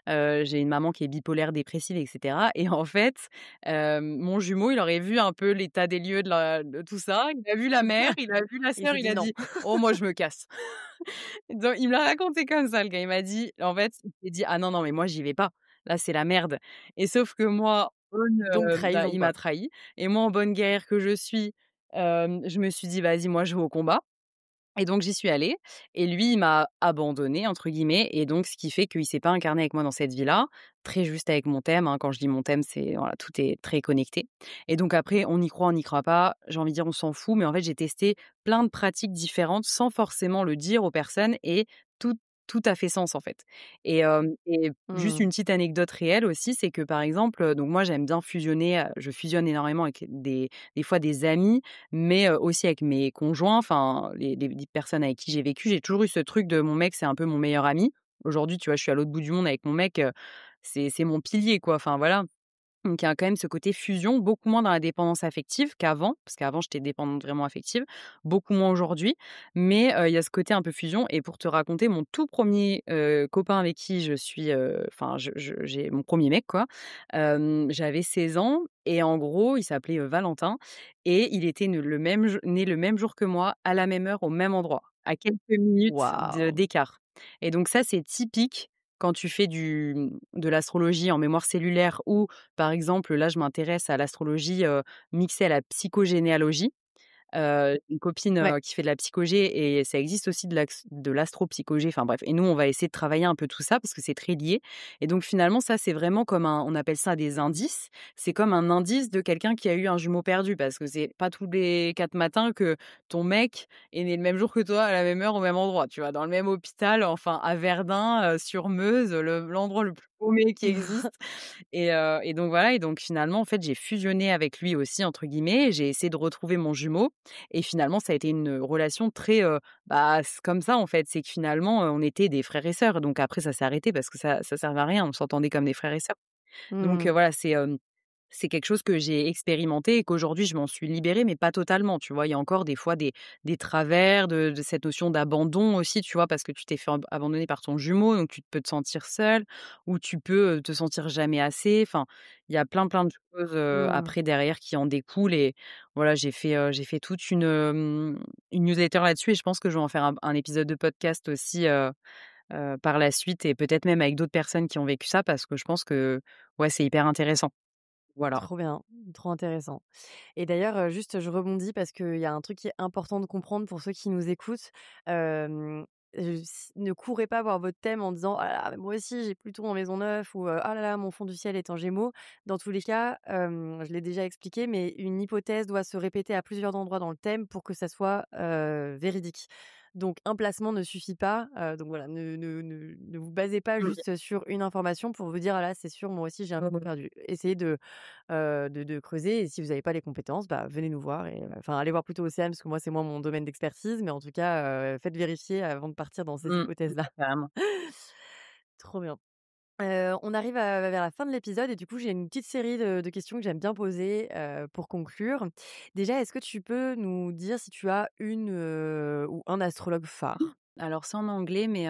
J'ai une maman qui est bipolaire, dépressive et cetera et en fait, mon jumeau, il aurait vu un peu l'état des lieux de tout ça. Il a vu la mère, il a vu la Il sœur, s'est il dit: a «Non». dit: «Oh moi je me casse». Donc il me l'a raconté comme ça le gars. Il m'a dit en fait, il s'est dit: «Ah non, non, mais moi j'y vais pas. Là, c'est la merde» et sauf que moi, Donc bah, trahison, il m'a quoi. trahi et moi, en bonne guerrière que je suis, je me suis dit: «Vas-y, moi je vais au combat». Et donc j'y suis allée et lui, il m'a «abandonnée» entre guillemets et donc ce qui fait qu'il s'est pas incarné avec moi dans cette vie-là. Très juste avec mon thème, hein, quand je dis mon thème, c'est voilà, tout est très connecté et donc après on y croit, on n'y croit pas, j'ai envie de dire on s'en fout, mais en fait j'ai testé plein de pratiques différentes sans forcément le dire aux personnes et tout tout a fait sens en fait et juste Mmh. une petite anecdote réelle aussi, c'est que par exemple, donc moi j'aime bien fusionner, je fusionne énormément avec des fois des amis mais aussi avec mes conjoints, enfin les personnes avec qui j'ai vécu. J'ai toujours eu ce truc de mon mec, c'est un peu mon meilleur ami. Aujourd'hui, tu vois, je suis à l'autre bout du monde avec mon mec, c'est mon pilier, quoi. Enfin, voilà. Donc il y a quand même ce côté fusion, beaucoup moins dans la dépendance affective qu'avant, parce qu'avant j'étais dépendante vraiment affective, beaucoup moins aujourd'hui, mais il y a ce côté un peu fusion et pour te raconter mon tout premier copain avec qui je suis, enfin j'ai mon premier mec quoi, j'avais 16 ans et en gros il s'appelait, Valentin et il était né le même jour que moi, à la même heure, au même endroit, à quelques minutes Waouh! d'écart et donc ça c'est typique quand tu fais de l'astrologie en mémoire cellulaire ou par exemple, là, je m'intéresse à l'astrologie, mixée à la psychogénéalogie. Une copine, Ouais, qui fait de la psychogé et ça existe aussi de l'astropsychogé, enfin bref et nous, on va essayer de travailler un peu tout ça parce que c'est très lié et donc finalement, ça, c'est vraiment comme un on appelle ça des indices. C'est comme un indice de quelqu'un qui a eu un jumeau perdu parce que c'est pas tous les 4 matins que ton mec est né le même jour que toi, à la même heure, au même endroit, tu vois? Dans le même hôpital, enfin à Verdun, sur Meuse, l'endroit le plus paumé qui existe et donc voilà et donc finalement, en fait, j'ai fusionné avec lui aussi entre guillemets. J'ai essayé de retrouver mon jumeau et finalement, ça a été une relation très, bah, c comme ça, en fait. C'est que finalement, on était des frères et sœurs. Donc après, ça s'est arrêté parce que ça servait à rien. On s'entendait comme des frères et sœurs. Donc mmh, voilà, c'est quelque chose que j'ai expérimenté et qu'aujourd'hui je m'en suis libérée, mais pas totalement, tu vois? Il y a encore des fois des travers de cette notion d'abandon aussi, tu vois? Parce que tu t'es fait abandonner par ton jumeau, donc tu peux te sentir seule ou tu peux, te sentir jamais assez. Enfin, il y a plein de choses, mmh, après derrière qui en découlent et voilà, j'ai fait toute une newsletter là-dessus et je pense que je vais en faire un épisode de podcast aussi, par la suite et peut-être même avec d'autres personnes qui ont vécu ça parce que je pense que, ouais, c'est hyper intéressant. Voilà. trop bien, trop intéressant. Et d'ailleurs, juste, je rebondis parce qu'il y a un truc qui est important de comprendre pour ceux qui nous écoutent. Hem, s Ne courez pas voir votre thème en disant: «Ah là là, moi aussi j'ai Pluton en maison 9» ou, «Ah là là, mon fond du ciel est en Gémeaux». Dans tous les cas, je l'ai déjà expliqué, mais une hypothèse doit se répéter à plusieurs endroits dans le thème pour que ça soit, véridique. Donc un placement ne suffit pas, donc voilà, ne vous basez pas OK. juste sur une information pour vous dire: «Ah là, c'est sûr, moi aussi j'ai un Gémeaux perdu». Essayez de creuser et si vous n'avez pas les compétences, bah, venez nous voir et enfin, allez voir plutôt Océane parce que moi, c'est moins mon domaine d'expertise, mais en tout cas, faites vérifier avant de partir dans ces Mmh. hypothèses-là. Carrément. Trop bien. On arrive vers la fin de l'épisode et du coup, j'ai une petite série de questions que j'aime bien poser, pour conclure. Déjà, est-ce que tu peux nous dire si tu as une, ou un astrologue phare? Alors c'est en anglais, mais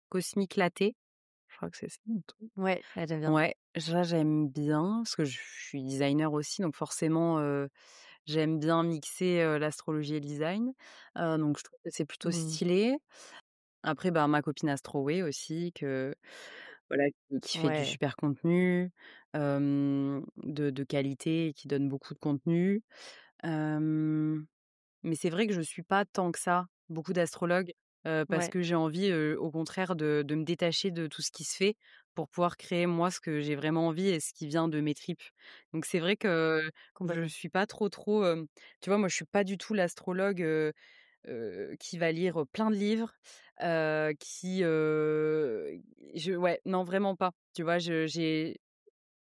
Cosmic Latte, je crois que c'est ça le truc. Ouais, ouais, j'aime bien. Ouais, ça j'aime bien parce que je suis designer aussi, donc forcément, j'aime bien mixer, l'astrologie et le design, donc je trouve que c'est plutôt Mmh. stylé. Après, bah, ma copine Astroé aussi que voilà, qui fait du Ouais, super contenu, de qualité et qui donne beaucoup de contenu. Hem Mais c'est vrai que je suis pas tant que ça, beaucoup d'astrologues, parce ouais, que j'ai envie, au contraire de me détacher de tout ce qui se fait pour pouvoir créer moi ce que j'ai vraiment envie et ce qui vient de mes tripes. Donc c'est vrai que je complètement. suis pas trop, tu vois, moi je suis pas du tout l'astrologue, qui va lire, plein de livres, qui, je ouais, non vraiment pas. Tu vois, je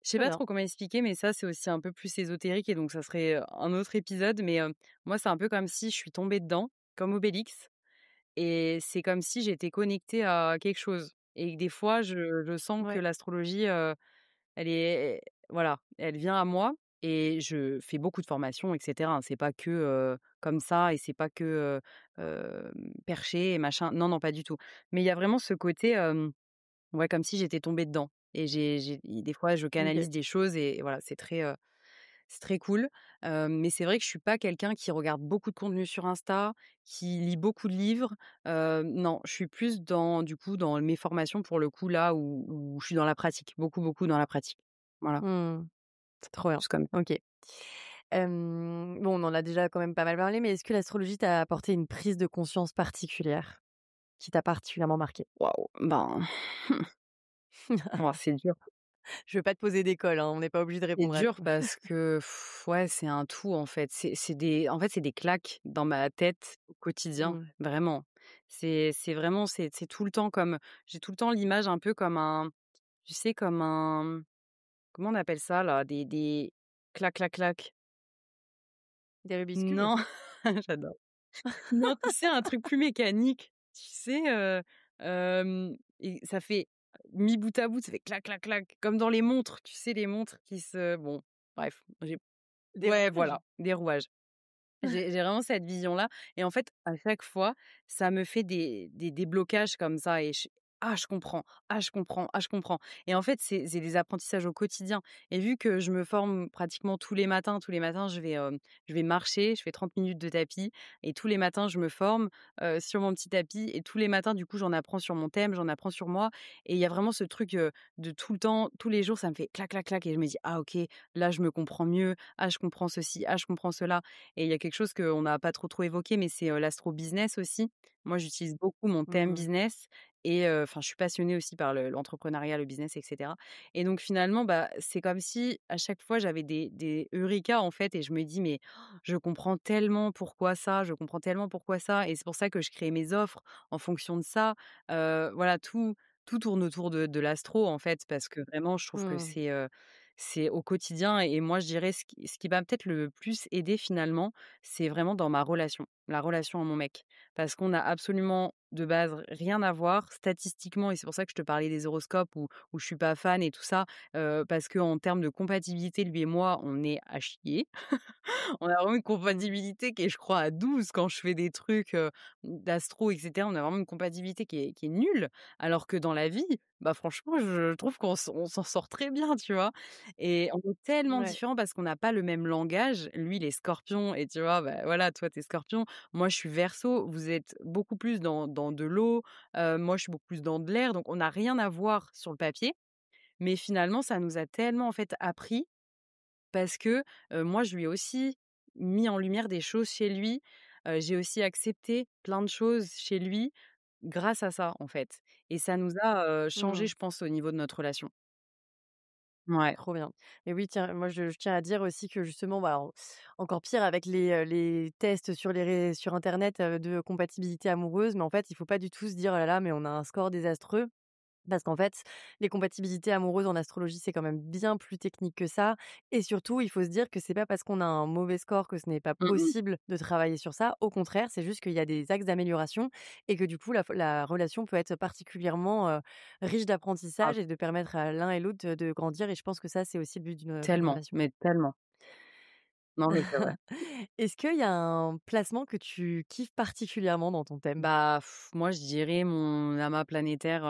sais Très pas bien. trop comment expliquer, mais ça, c'est aussi un peu plus ésotérique et donc ça serait, un autre épisode. Mais, moi, c'est un peu comme si je suis tombée dedans, comme Obélix et c'est comme si j'étais connectée à quelque chose et que des fois, je sens que Ouais. l'astrologie, elle est voilà, elle vient à moi et je fais beaucoup de formations et cetera, hein. C'est pas que, comme ça et c'est pas que, perché et machin. Non, non, pas du tout. Mais il y a vraiment ce côté, ouais, comme si j'étais tombée dedans et j'ai des fois, je OK. canalise des choses et voilà, c'est très cool. Mais c'est vrai que je suis pas quelqu'un qui regarde beaucoup de contenu sur Insta, qui lit beaucoup de livres. Non, je suis plus dans du coup, dans mes formations pour le coup, là où je suis dans la pratique, beaucoup dans la pratique. Voilà, Mmh. C'est trop bien. plus comme ça. OK. Bon, on en a déjà quand même pas mal parlé, mais est-ce que l'astrologie t'a apporté une prise de conscience particulière, qui t'a particulièrement marquée? Waouh, ben, oh, c'est dur. Je veux pas te poser des cols, hein, on n'est pas obligé de C'est répondre à dur tout. parce que ouais, c'est un tout en fait. C'est des claques dans ma tête au quotidien, Mmh. vraiment. C'est vraiment c'est tout le temps comme j'ai tout le temps l'image un peu comme un tu sais, comme un comment on appelle ça là? Des clac, clac, clac. Des Rubik's cubes? Non, j'adore. Non, tu sais, un truc plus mécanique, tu sais, et ça fait mis bout à bout, ça fait clac, clac, clac, comme dans les montres, tu sais, les montres qui se bon, bref, j'ai Des ouais, rouages? voilà, des rouages. J'ai vraiment cette vision-là et en fait, à chaque fois, ça me fait des déblocages comme ça Ah je comprends, ah je comprends, ah je comprends et en fait, c'est des apprentissages au quotidien et vu que je me forme pratiquement tous les matins je vais marcher, je fais 30 minutes de tapis et tous les matins je me forme, sur mon petit tapis et tous les matins du coup j'en apprends sur mon thème, j'en apprends sur moi et il y a vraiment ce truc, de tout le temps, tous les jours ça me fait clac, clac, clac et je me dis: «Ah OK, là je me comprends mieux, ah je comprends ceci, ah je comprends cela» et il y a quelque chose qu'on n'a pas trop évoqué mais c'est, l'astro-business aussi. Moi j'utilise beaucoup mon thème Mmh. business et enfin, je suis passionnée aussi par l'entrepreneuriat, le business et cetera et donc finalement, bah, c'est comme si à chaque fois j'avais des eureka, en fait et je me dis: «Mais je comprends tellement pourquoi ça, je comprends tellement pourquoi ça» et c'est pour ça que je crée mes offres en fonction de ça. Voilà, tout tourne autour de l'astro, en fait, parce que vraiment je trouve que Mmh. c'est au quotidien et moi je dirais ce qui va peut-être le plus aider finalement, c'est vraiment dans ma relation, la relation à mon mec. Parce qu'on a absolument de base rien à voir statistiquement et c'est pour ça que je te parlais des horoscopes où je suis pas fan et tout ça, parce qu'en termes de compatibilité, lui et moi, on est à chier. On a vraiment une compatibilité qui est, je crois, à 12 quand je fais des trucs, d'astro et cetera. On a vraiment une compatibilité qui est nulle, alors que dans la vie, bah, franchement, je trouve on s'en sort très bien, tu vois? Et on est tellement Ouais. différents parce qu'on n'a pas le même langage. Lui, il est Scorpion et tu vois, bah, voilà, toi, tu es Scorpion. Moi, je suis Verseau. Vous êtes beaucoup plus dans de l'eau, moi, je suis beaucoup plus dans de l'air, donc on n'a rien à voir sur le papier. Mais finalement, ça nous a tellement, en fait, appris parce que, moi, je lui ai aussi mis en lumière des choses chez lui. J'ai aussi accepté plein de choses chez lui grâce à ça, en fait et ça nous a, changé, Mmh. je pense, au niveau de notre relation. Ouais. Trop bien. Et oui, tiens, moi, je tiens à dire aussi que justement, bah, encore pire avec les tests sur sur internet, de compatibilité amoureuse, mais en fait, il faut pas du tout se dire: «Oh là là, mais on a un score désastreux». Parce qu'en fait, les compatibilités amoureuses en astrologie, c'est quand même bien plus technique que ça et surtout, il faut se dire que c'est pas parce qu'on a un mauvais score que ce n'est pas Mmh mh. possible de travailler sur ça. Au contraire, c'est juste qu'il y a des axes d'amélioration et que du coup, la relation peut être particulièrement, riche Ah, d'apprentissage et de permettre à l'un et l'autre de grandir et je pense que ça, c'est aussi le but d'une tellement, relation. mais tellement. Non, mais c'est vrai. Est-ce qu'il y a un placement que tu kiffes particulièrement dans ton thème? Bah, moi, je dirais mon amas planétaire,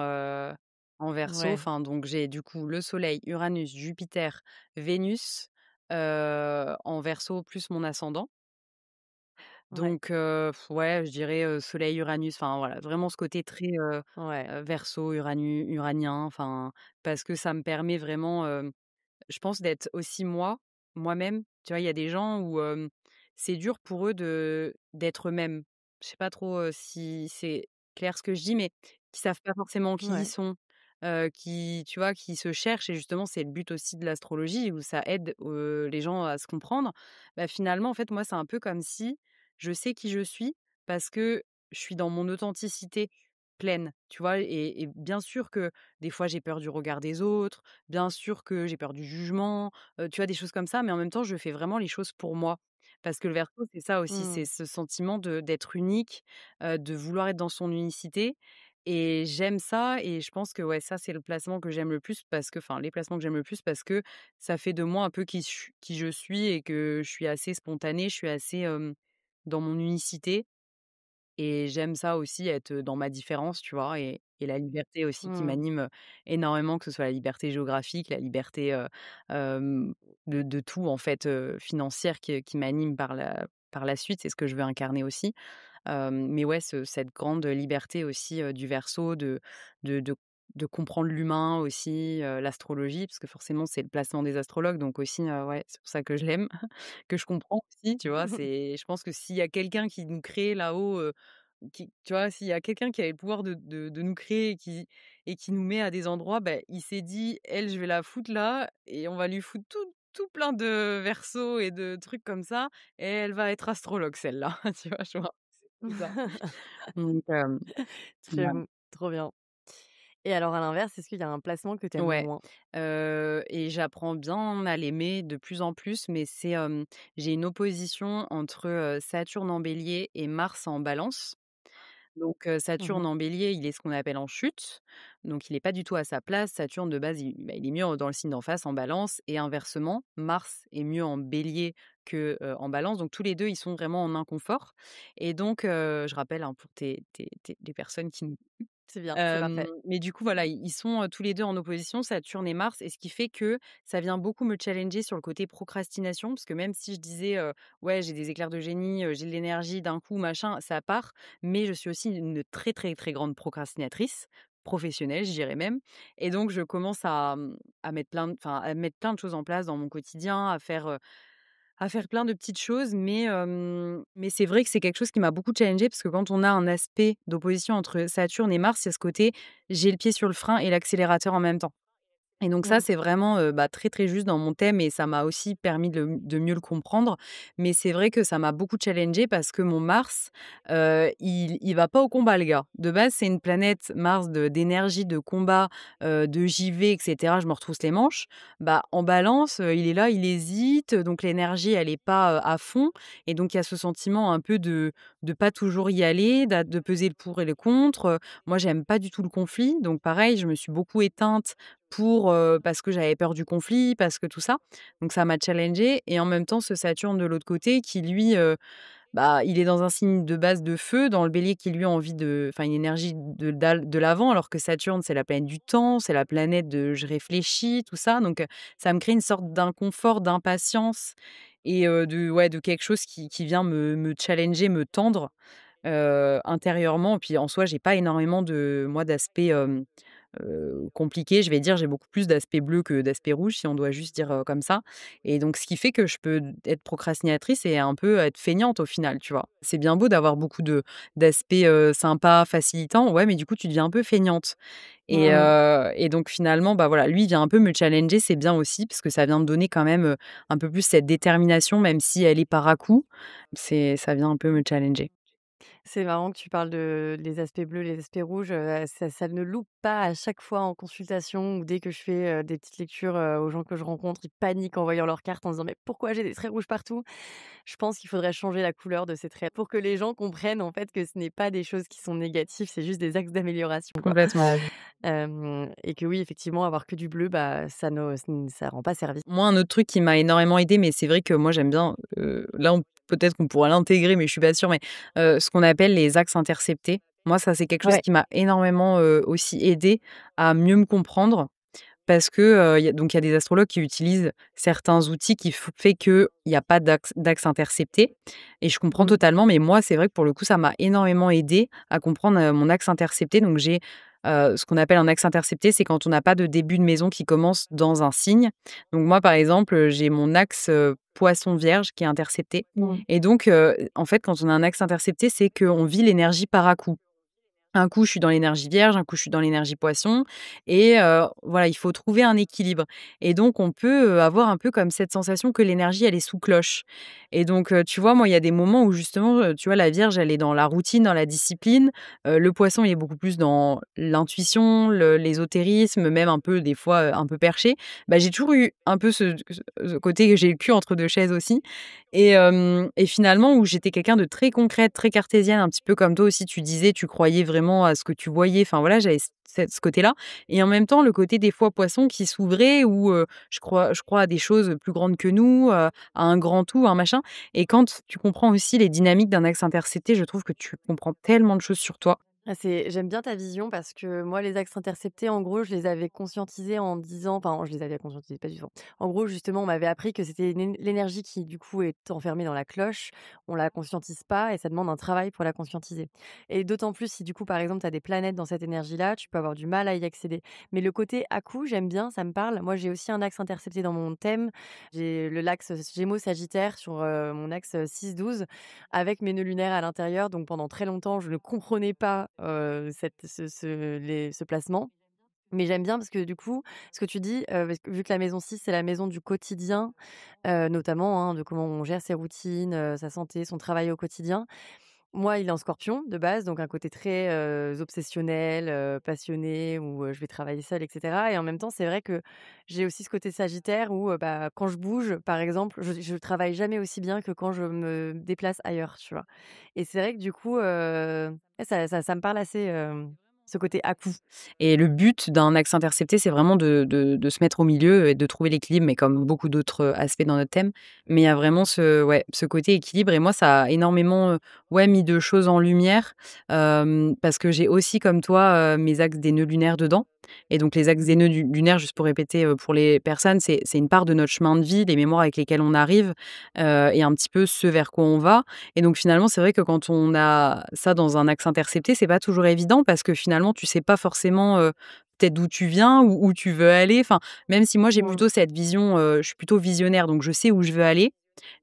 en Verseau. Ouais, Enfin, donc j'ai du coup le Soleil, Uranus, Jupiter, Vénus, en Verseau plus mon ascendant. ouais, Donc ouais, je dirais, Soleil, Uranus, enfin voilà, vraiment ce côté très, ouais. Verseau, uranien, enfin, parce que ça me permet vraiment, je pense d'être aussi moi-même. Tu vois, il y a des gens où, c'est dur pour eux d'être eux-mêmes. Je sais pas trop, si c'est clair ce que je dis, mais qui savent pas forcément qui ils Ouais. sont, qui tu vois, qui se cherchent et justement, c'est le but aussi de l'astrologie où ça aide, les gens à se comprendre. Bah, finalement, en fait, moi, c'est un peu comme si je sais qui je suis parce que je suis dans mon authenticité pleine, tu vois? Et bien sûr que des fois, j'ai peur du regard des autres, bien sûr que j'ai peur du jugement, tu vois? Des choses comme ça, mais en même temps, je fais vraiment les choses pour moi. Parce que le Verseau, c'est ça aussi, Mmh. c'est ce sentiment d'être unique, de vouloir être dans son unicité et j'aime ça et je pense que, ouais, ça, c'est le placement que j'aime le plus parce que enfin, les placements que j'aime le plus parce que ça fait de moi un peu qui je suis et que je suis assez spontanée, je suis assez, dans mon unicité et j'aime ça aussi être, dans ma différence, tu vois? Et la liberté aussi qui Mmh. m'anime, énormément, que ce soit la liberté géographique, la liberté, de tout en fait, financière qui m'anime par la suite. C'est ce que je veux incarner aussi. Mais ouais, cette grande liberté aussi, du Verseau de de de comprendre l'humain aussi, l'astrologie, parce que forcément c'est le placement des astrologues, donc aussi, ouais, c'est pour ça que je l'aime, que je comprends aussi, tu vois? C'est je pense que s'il y a quelqu'un qui nous crée là-haut, qui tu vois? S'il y a quelqu'un qui avait le pouvoir de nous créer et qui nous met à des endroits, bah, il s'est dit: «Elle, je vais la foutre là et on va lui foutre tout plein de Verseaux et de trucs comme ça et elle va être astrologue celle-là». Tu vois? Je vois, c'est ça. Donc ouais. Trop bien. Et alors à l'inverse, est-ce qu'il y a un placement que tu aimes Ouais, moins? et j'apprends bien à l'aimer de plus en plus, mais c'est, j'ai une opposition entre, Saturne en Bélier et Mars en Balance. Donc Mmh Saturne mh. en Bélier, il est ce qu'on appelle en chute, donc il est pas du tout à sa place. Saturne de base, il est mieux dans le signe d'en face, en Balance et inversement, Mars est mieux en Bélier que, en Balance, donc tous les 2, ils sont vraiment en inconfort et donc je rappelle, hein, pour tes les personnes qui C'est bien, c'est parfait. Mais du coup, voilà, ils sont, tous les 2 en opposition, Saturne et Mars, et ce qui fait que ça vient beaucoup me challenger sur le côté procrastination. Parce que même si je disais, «Ouais, j'ai des éclairs de génie, j'ai de l'énergie d'un coup, machin», ça part. Mais je suis aussi une très, très, très grande procrastinatrice, professionnelle, je dirais même. Et donc je commence à mettre à mettre plein de choses en place dans mon quotidien, à faire plein de petites choses, mais c'est vrai que c'est quelque chose qui m'a beaucoup challengée parce que quand on a un aspect d'opposition entre Saturne et Mars, il y a ce côté, j'ai le pied sur le frein et l'accélérateur en même temps. Et donc ça, Mmh. c'est vraiment, très, très juste dans mon thème, et ça m'a aussi permis de mieux le comprendre. Mais c'est vrai que ça m'a beaucoup challengée parce que mon Mars, il va pas au combat, le gars. De base, c'est une planète Mars d'énergie, de combat, de j'y vais et cetera, je me retrousse les manches. Bah, en Balance, il est là, il hésite, donc l'énergie, elle est pas, à fond, et donc il y a ce sentiment un peu de pas toujours y aller, de peser le pour et le contre. Moi, j'aime pas du tout le conflit, donc pareil, je me suis beaucoup éteinte parce que j'avais peur du conflit, parce que tout ça. Donc ça m'a challengée, et en même temps, ce Saturne de l'autre côté qui lui, bah, il est dans un signe de base de feu, dans le Bélier qui lui a envie une énergie de l'avant, alors que Saturne, c'est la planète du temps, c'est la planète de je réfléchis, tout ça. Donc ça me crée une sorte d'inconfort, d'impatience, et de quelque chose qui vient me challenger, me tendre, intérieurement. Et puis en soi, j'ai pas énormément d'aspects, compliqué, je vais dire. J'ai beaucoup plus d'aspect bleu que d'aspect rouge, si on doit juste dire, comme ça. Et donc ce qui fait que je peux être procrastinatrice et un peu être feignante au final, tu vois? C'est bien beau d'avoir beaucoup d'aspects, sympas, facilitants, ouais, mais du coup, tu deviens un peu feignante. Mmh. Et donc finalement, bah, voilà, lui, il vient un peu me challenger, c'est bien aussi parce que ça vient me donner quand même, un peu plus cette détermination, même si elle est par à-coups. Ça vient un peu me challenger. C'est marrant que tu parles de les aspects bleus, les aspects rouges, ça ne loupe pas à chaque fois en consultation ou dès que je fais, des petites lectures, aux gens que je rencontre, ils paniquent en voyant leurs cartes en se disant: «Mais pourquoi j'ai des traits rouges partout?» Je pense qu'il faudrait changer la couleur de ces traits pour que les gens comprennent, en fait, que ce n'est pas des choses qui sont négatives, c'est juste des axes d'amélioration, quoi. Complètement. Et que oui, effectivement, avoir que du bleu, bah, ça rend pas service. Moi, un autre truc qui m'a énormément aidé, mais c'est vrai que moi j'aime bien, là on peut-être qu'on pourra l'intégrer, mais je suis pas sûre, mais ce qu'on appelle les axes interceptés. Moi, ça, c'est quelque chose Ouais. qui m'a énormément, aussi aidé à mieux me comprendre, parce que, il y a des astrologues qui utilisent certains outils qui fait qu'il y a pas d'axe intercepté, et je comprends Mmh. totalement. Mais moi, c'est vrai que pour le coup, ça m'a énormément aidé à comprendre, mon axe intercepté. Donc j'ai, ce qu'on appelle un axe intercepté, c'est quand on n'a pas de début de maison qui commence dans un signe. Donc moi, par exemple, j'ai mon axe, Poisson-Vierge qui est intercepté, Mmh. et donc en fait, quand on a un axe intercepté, c'est qu'on vit l'énergie par à-coups. Un coup, je suis dans l'énergie vierge, un coup, je suis dans l'énergie poisson, et voilà, il faut trouver un équilibre, et donc on peut, avoir un peu comme cette sensation que l'énergie, elle est sous cloche. Et donc tu vois, moi, il y a des moments où justement, tu vois, la vierge, elle est dans la routine, dans la discipline, le poisson, il est beaucoup plus dans l'intuition, l'ésotérisme, même un peu des fois, un peu perché. Bah, j'ai toujours eu un peu ce côté que j'ai le cul entre 2 chaises aussi, et finalement où j'étais quelqu'un de très concrète, très cartésienne, un petit peu comme toi aussi, tu disais, tu croyais vraiment à ce que tu voyais. Enfin voilà, j'avais ce côté-là, et en même temps le côté des fois poisson qui s'ouvrait, où, je crois à des choses plus grandes que nous, à un grand tout, un machin. Et quand tu comprends aussi les dynamiques d'un axe intercepté, je trouve que tu comprends tellement de choses sur toi. Ah, j'aime bien ta vision parce que moi, les axes interceptés, en gros, je les avais conscientisés en disant enfin, je les avais conscientisés, pas du tout. En gros, justement, on m'avait appris que c'était l'énergie qui, du coup, est enfermée dans la cloche. On la conscientise pas et ça demande un travail pour la conscientiser. Et d'autant plus si, du coup, par exemple, tu as des planètes dans cette énergie-là, tu peux avoir du mal à y accéder. Mais le côté à coup, j'aime bien, ça me parle. Moi, j'ai aussi un axe intercepté dans mon thème. J'ai l'axe Gémeaux-Sagittaire sur mon axe 6-12 avec mes nœuds lunaires à l'intérieur. Donc pendant très longtemps, je ne comprenais pas, ce placement. Mais j'aime bien parce que du coup, ce que tu dis, parce que vu que la maison 6 c'est la maison du quotidien, notamment, hein, de comment on gère ses routines, sa santé, son travail au quotidien. Moi, il est en Scorpion de base, donc un côté très, obsessionnel, passionné où, je vais travailler seule et cetera et en même temps, c'est vrai que j'ai aussi ce côté Sagittaire où, bah, quand je bouge, par exemple, je travaille jamais aussi bien que quand je me déplace ailleurs, tu vois? Et c'est vrai que du coup, ouais, ça me parle assez, ce côté à-coup. Et le but d'un axe intercepté, c'est vraiment de se mettre au milieu et de trouver l'équilibre, mais comme beaucoup d'autres, aspects dans notre thème. Mais il y a vraiment ce côté équilibre et moi, ça a énormément, ouais, mis de choses en lumière, parce que j'ai aussi comme toi, mes axes des nœuds lunaires dedans et donc les axes des nœuds du lunaires, juste pour répéter, pour les personnes, c'est une part de notre chemin de vie, les mémoires avec lesquelles on arrive, et un petit peu ce vers quoi on va et donc finalement, c'est vrai que quand on a ça dans un axe intercepté, c'est pas toujours évident parce que finalement, tu sais pas forcément, peut-être d'où tu viens ou où tu veux aller. Enfin, même si moi j'ai Mmh. plutôt cette vision, je suis plutôt visionnaire, donc je sais où je veux aller.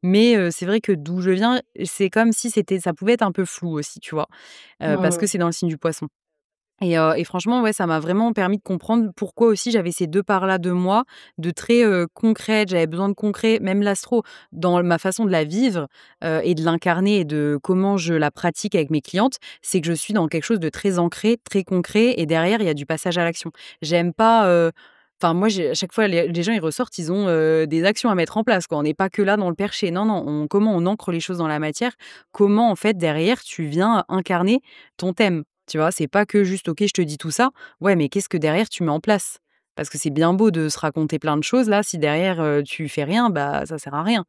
Mais, c'est vrai que d'où je viens, c'est comme si ça pouvait être un peu flou aussi, tu vois? Parce que Mmh. c'est dans le signe du poisson. Et franchement, ouais, ça m'a vraiment permis de comprendre pourquoi aussi j'avais ces 2 parts-là de moi, de très, concrètes. J'avais besoin de concret, même l'astro, dans ma façon de la vivre, et de l'incarner et de comment je la pratique avec mes clientes, c'est que je suis dans quelque chose de très ancré, très concret et derrière, il y a du passage à l'action. J'aime pas, enfin moi, j'ai à chaque fois les gens, ils ressortent, ils ont, des actions à mettre en place, quoi. On n'est pas que là dans le perché. Non, non, comment on ancre les choses dans la matière, comment en fait derrière tu viens incarner ton thème. Tu vois? C'est pas que juste: «OK, je te dis tout ça». Ouais, mais qu'est-ce que derrière tu mets en place? Parce que c'est bien beau de se raconter plein de choses là, si derrière, tu fais rien, bah, ça sert à rien.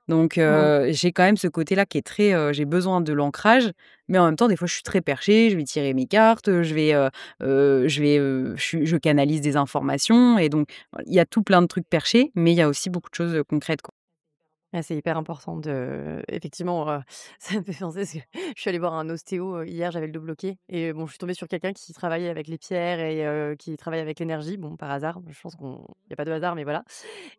Donc Mmh. j'ai quand même ce côté-là qui est très, j'ai besoin de l'ancrage, mais en même temps, des fois, je suis très perchée, je vais tirer mes cartes, je canalise des informations et donc il y a tout plein de trucs perchés, mais il y a aussi beaucoup de choses, concrètes, quoi. Ah, c'est hyper important de effectivement, ça me fait penser parce que je suis allée voir un ostéo, hier, j'avais le dos bloqué et bon, je suis tombée sur quelqu'un qui travaille avec les pierres et qui travaille avec l'énergie. Bon, par hasard, je pense qu'il y a pas de hasard, mais voilà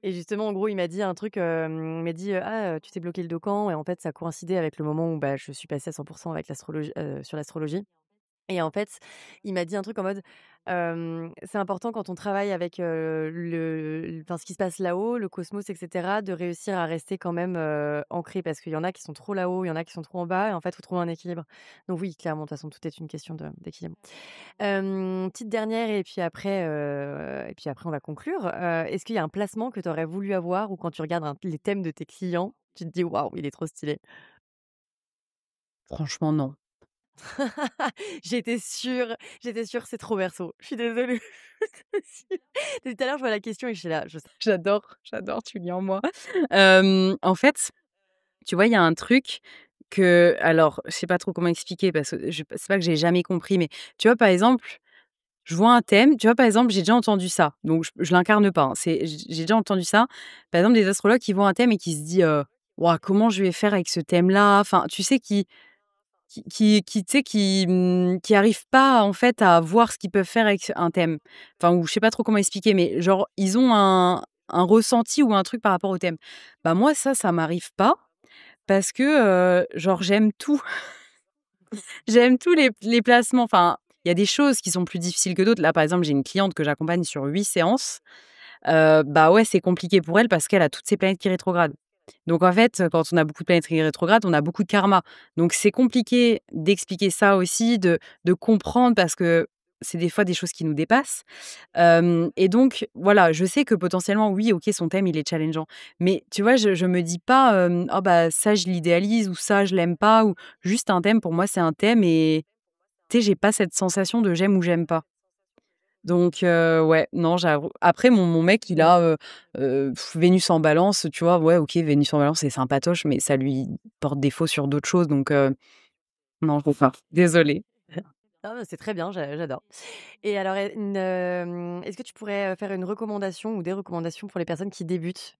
et justement, en gros, il m'a dit un truc, il m'a dit: «Ah, tu t'es bloqué le dos quand?» Et en fait, ça coïncidait avec le moment où, bah, je suis passée à 100 avec l'astrologie, sur l'astrologie. Et en fait, il m'a dit un truc en mode, c'est important quand on travaille avec, enfin, ce qui se passe là-haut, le cosmos et cetera, de réussir à rester quand même, ancré parce qu'il y en a qui sont trop là-haut, il y en a qui sont trop en bas et en fait, il faut trouver un équilibre. Donc oui, clairement, de toute façon, tout est une question d'équilibre. Petite dernière et puis après on va conclure. Est-ce qu'il y a un placement que tu aurais voulu avoir ou quand tu regardes les thèmes de tes clients, tu te dis: «Waouh, il est trop stylé»? Franchement, non. J'étais sûre, c'est trop berceau. Je suis désolée. Depuis tout à l'heure, je vois la question et je suis là, je sais. J'adore, tu lis en moi. En fait, tu vois, il y a un truc alors, je sais pas trop comment expliquer parce que c'est pas que j'ai jamais compris, mais tu vois, par exemple, je vois un thème, tu vois, par exemple, j'ai déjà entendu ça, donc je l'incarne pas, hein, j'ai déjà entendu ça. Par exemple, des astrologues qui voient un thème et qui se dit, «Waouh, comment je vais faire avec ce thème-là?» Enfin, tu sais, tu sais, qui arrivent pas, en fait, à voir ce qu'ils peuvent faire avec un thème. Enfin, ou je sais pas trop comment expliquer, mais genre, ils ont un ressenti ou un truc par rapport au thème. Bah, moi, ça m'arrive pas parce que, genre, j'aime tout. J'aime tous les placements. Enfin, il y a des choses qui sont plus difficiles que d'autres. Là, par exemple, j'ai une cliente que j'accompagne sur 8 séances. Bah, ouais, c'est compliqué pour elle parce qu'elle a toutes ses planètes qui rétrogradent. Donc en fait, quand on a beaucoup de planètes qui rétrogrades, on a beaucoup de karma. Donc c'est compliqué d'expliquer ça aussi, de comprendre parce que c'est des fois des choses qui nous dépassent. Hem Et donc voilà, je sais que potentiellement, oui, OK, son thème, il est challengeant. Mais tu vois, je me dis pas, «Oh bah, ça, je l'idéalise» ou «Ça, je l'aime pas» ou juste un thème, pour moi, c'est un thème et tu sais, j'ai pas cette sensation de j'aime ou j'aime pas. Donc ouais, non, j'avoue. Après mon mec, il Mmh. a, Vénus en Balance, tu vois? Ouais, OK, Vénus en Balance, c'est sympatoche, mais ça lui porte défaut sur d'autres choses, donc non, je peux pas. Désolée. Ah bah, c'est très bien, j'adore et alors, est-ce que tu pourrais, faire une recommandation ou des recommandations pour les personnes qui débutent,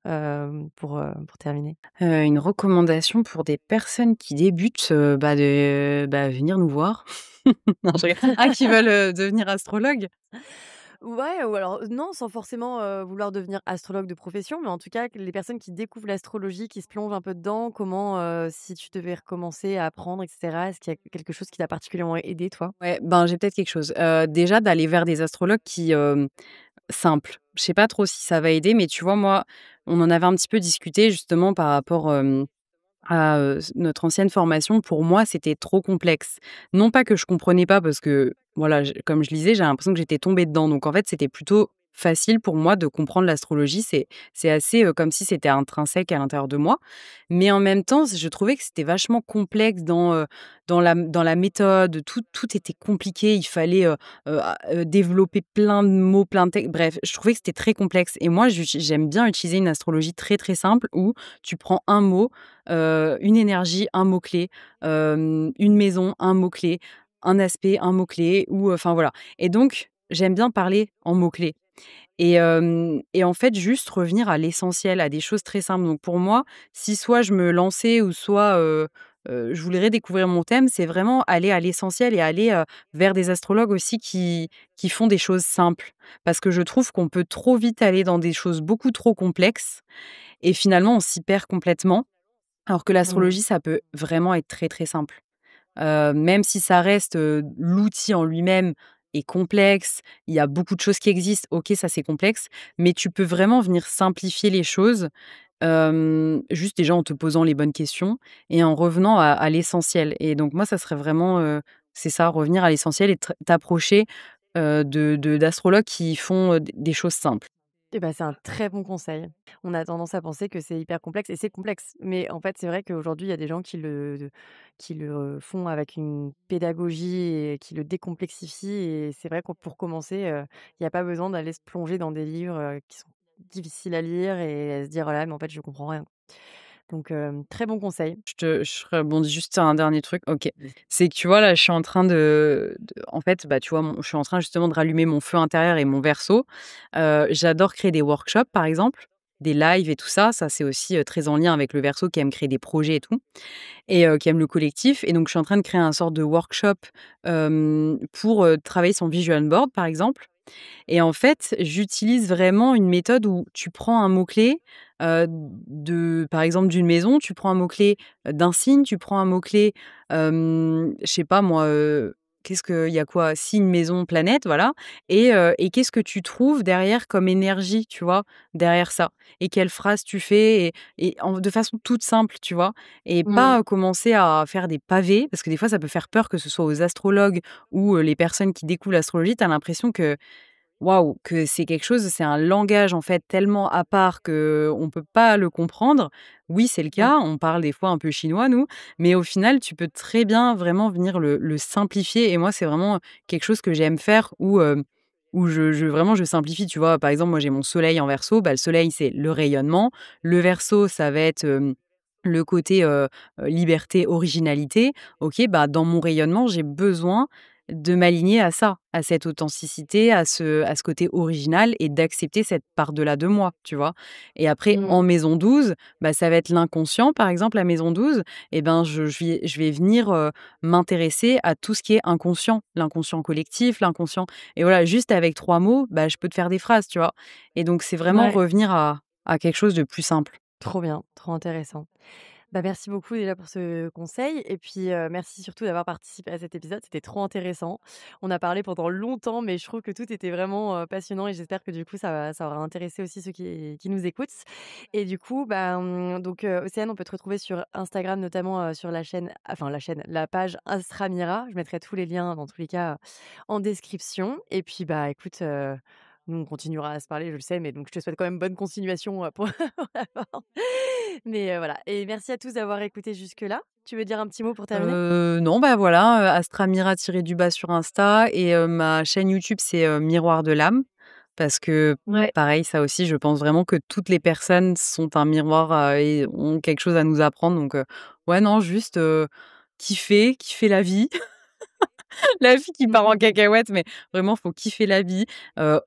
pour terminer? Une recommandation pour des personnes qui débutent, bah, venir nous voir. Non, je rigole. Ah, qui veulent, devenir astrologues? Ouais, ou alors non, sans forcément, vouloir devenir astrologue de profession, mais en tout cas, que les personnes qui découvrent l'astrologie, qui se plongent un peu dedans, comment, si tu devais recommencer à apprendre et cetera, est-ce qu'il y a quelque chose qui t'a particulièrement aidé, toi? Ouais, ben, j'ai peut-être quelque chose. Déjà d'aller vers des astrologues qui, simples. Je sais pas trop si ça va aider, mais tu vois, moi, on en avait un petit peu discuté justement par rapport, à, notre ancienne formation. Pour moi, c'était trop complexe. Non pas que je comprenais pas parce que, voilà, comme je lisais, j'ai l'impression que j'étais tombée dedans. Donc en fait, c'était plutôt facile pour moi de comprendre l'astrologie. C'est assez, comme si c'était intrinsèque à l'intérieur de moi. Mais en même temps, je trouvais que c'était vachement complexe dans la méthode. Tout était compliqué. Il fallait, développer plein de mots, plein de textes. Bref, je trouvais que c'était très complexe et moi, j'aime bien utiliser une astrologie très, très simple où tu prends un mot, une énergie, un mot-clé, une maison, un mot-clé, un aspect, un mot-clé ou enfin voilà et donc j'aime bien parler en mots-clés et en fait, juste revenir à l'essentiel, à des choses très simples. Donc pour moi, si soit je me lançais ou soit, je voulais redécouvrir mon thème, c'est vraiment aller à l'essentiel et aller, vers des astrologues aussi qui font des choses simples. Parce que je trouve qu'on peut trop vite aller dans des choses beaucoup trop complexes et finalement on s'y perd complètement. Alors que Mmh. l'astrologie, ça peut vraiment être très, très simple. Même si ça reste, l'outil en lui-même est complexe, il y a beaucoup de choses qui existent. OK, ça c'est complexe, mais tu peux vraiment venir simplifier les choses, juste déjà en te posant les bonnes questions et en revenant à l'essentiel et donc moi, ça serait vraiment, c'est ça, revenir à l'essentiel et t'approcher, d'astrologues qui font, des choses simples. Et bah, c'est un très bon conseil. On a tendance à penser que c'est hyper complexe et c'est complexe. Mais en fait, c'est vrai qu'aujourd'hui, il y a des gens qui le font avec une pédagogie et qui le décomplexifient et c'est vrai que pour commencer, il y a pas besoin d'aller se plonger dans des livres, qui sont difficiles à lire et à se dire: «Oh là, mais en fait, je comprends rien». Donc très bon conseil. Je rebondis juste sur un dernier truc. OK. C'est que tu vois, là, je suis en train en fait, bah, tu vois, je suis en train justement de rallumer mon feu intérieur et mon verso. J'adore créer des workshops, par exemple, des lives et tout ça. Ça, c'est aussi, très en lien avec le verso qui aime créer des projets et tout et qui aime le collectif et donc je suis en train de créer un sort de workshop, pour, travailler son vision board, par exemple et en fait, j'utilise vraiment une méthode où tu prends un mot-clé, par exemple, d'une maison, tu prends un mot-clé, d'un signe, tu prends un mot-clé, je sais pas moi, qu'est-ce qu'il y a quoi? Signe, maison, planète, voilà et qu'est-ce que tu trouves derrière comme énergie, tu vois? Derrière ça et quelle phrase tu fais de façon toute simple, tu vois? Et Mmh. pas, commencer à faire des pavés parce que des fois, ça peut faire peur que ce soit aux astrologues ou, les personnes qui découvrent l'astrologie. Tu as l'impression que waouh, que c'est un langage, en fait, tellement à part qu'on peut pas le comprendre. Oui, c'est le Mmh. cas, on parle des fois un peu chinois, nous, mais au final, tu peux très bien vraiment venir le simplifier et moi, c'est vraiment quelque chose que j'aime faire où je vraiment je simplifie, tu vois? Par exemple, moi, j'ai mon soleil en Verseau, bah, le soleil, c'est le rayonnement. Le Verseau, ça va être, le côté, liberté, originalité. OK, bah, dans mon rayonnement, j'ai besoin de m'aligner à ça, à cette authenticité, à ce côté original et d'accepter cette part-là de moi, tu vois? Et après Mmh. en maison 12, bah, ça va être l'inconscient, par exemple, la maison 12 et ben, je vais venir, m'intéresser à tout ce qui est inconscient, l'inconscient collectif, l'inconscient et voilà, juste avec 3 mots, bah, je peux te faire des phrases, tu vois? Et donc c'est vraiment Ouais. revenir à quelque chose de plus simple. Trop bien, trop intéressant. Bah, merci beaucoup déjà pour ce conseil et puis, merci surtout d'avoir participé à cet épisode, c'était trop intéressant. On a parlé pendant longtemps, mais je trouve que tout était vraiment, passionnant et j'espère que du coup ça aura intéressé aussi ceux qui nous écoutent et du coup, bah, donc, Océane, on peut te retrouver sur Instagram notamment, sur la page Astramira. Je mettrai tous les liens dans tous les cas, en description et puis, bah, écoute, nous on continuera à se parler, je le sais, mais donc je te souhaite quand même bonne continuation, pour pour la fin. Mais, voilà et merci à tous d'avoir écouté jusque-là. Tu veux dire un petit mot pour terminer? Non, bah, voilà, Astramira-du-bas sur Insta et ma chaîne YouTube, c'est, Miroir de l'âme parce que Ouais. pareil, ça aussi, je pense vraiment que toutes les personnes sont un miroir, et ont quelque chose à nous apprendre donc ouais, non, juste, kiffer la vie, la vie qui part en cacahuète mais vraiment, faut kiffer la vie,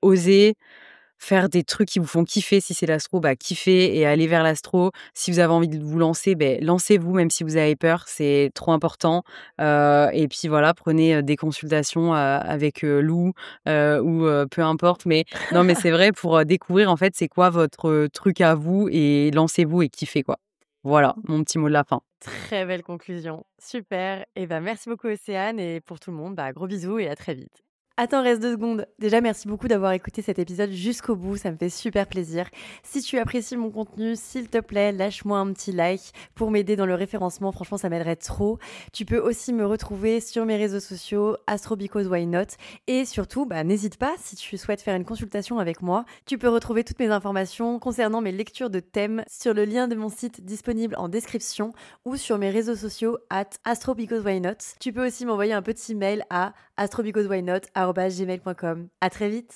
oser. Faire des trucs qui vous font kiffer. Si c'est l'astro, bah, kiffer et aller vers l'astro. Si vous avez envie de vous lancer, beh, lancez-vous même si vous avez peur, c'est trop important. Et puis voilà, prenez, des consultations, avec, Lou, ou peu importe. Mais non, mais c'est vrai pour, découvrir en fait c'est quoi votre, truc à vous et lancez-vous et kiffez quoi. Voilà, mon petit mot de la fin. Très belle conclusion. Super et ben merci beaucoup Océane et pour tout le monde, bah, gros bisous et à très vite. Attends, reste 2 secondes. Déjà, merci beaucoup d'avoir écouté cet épisode jusqu'au bout, ça me fait super plaisir. Si tu apprécies mon contenu, s'il te plaît, lâche-moi un petit like pour m'aider dans le référencement, franchement, ça m'aiderait trop. Tu peux aussi me retrouver sur mes réseaux sociaux, Astro Because Why Not, et surtout, n'hésite pas, si tu souhaites faire une consultation avec moi, tu peux retrouver toutes mes informations concernant mes lectures de thèmes sur le lien de mon site disponible en description ou sur mes réseaux sociaux @astrobecauseWhyNot. Tu peux aussi m'envoyer un petit mail à astrobecauseWhyNot@gmail.com. À très vite!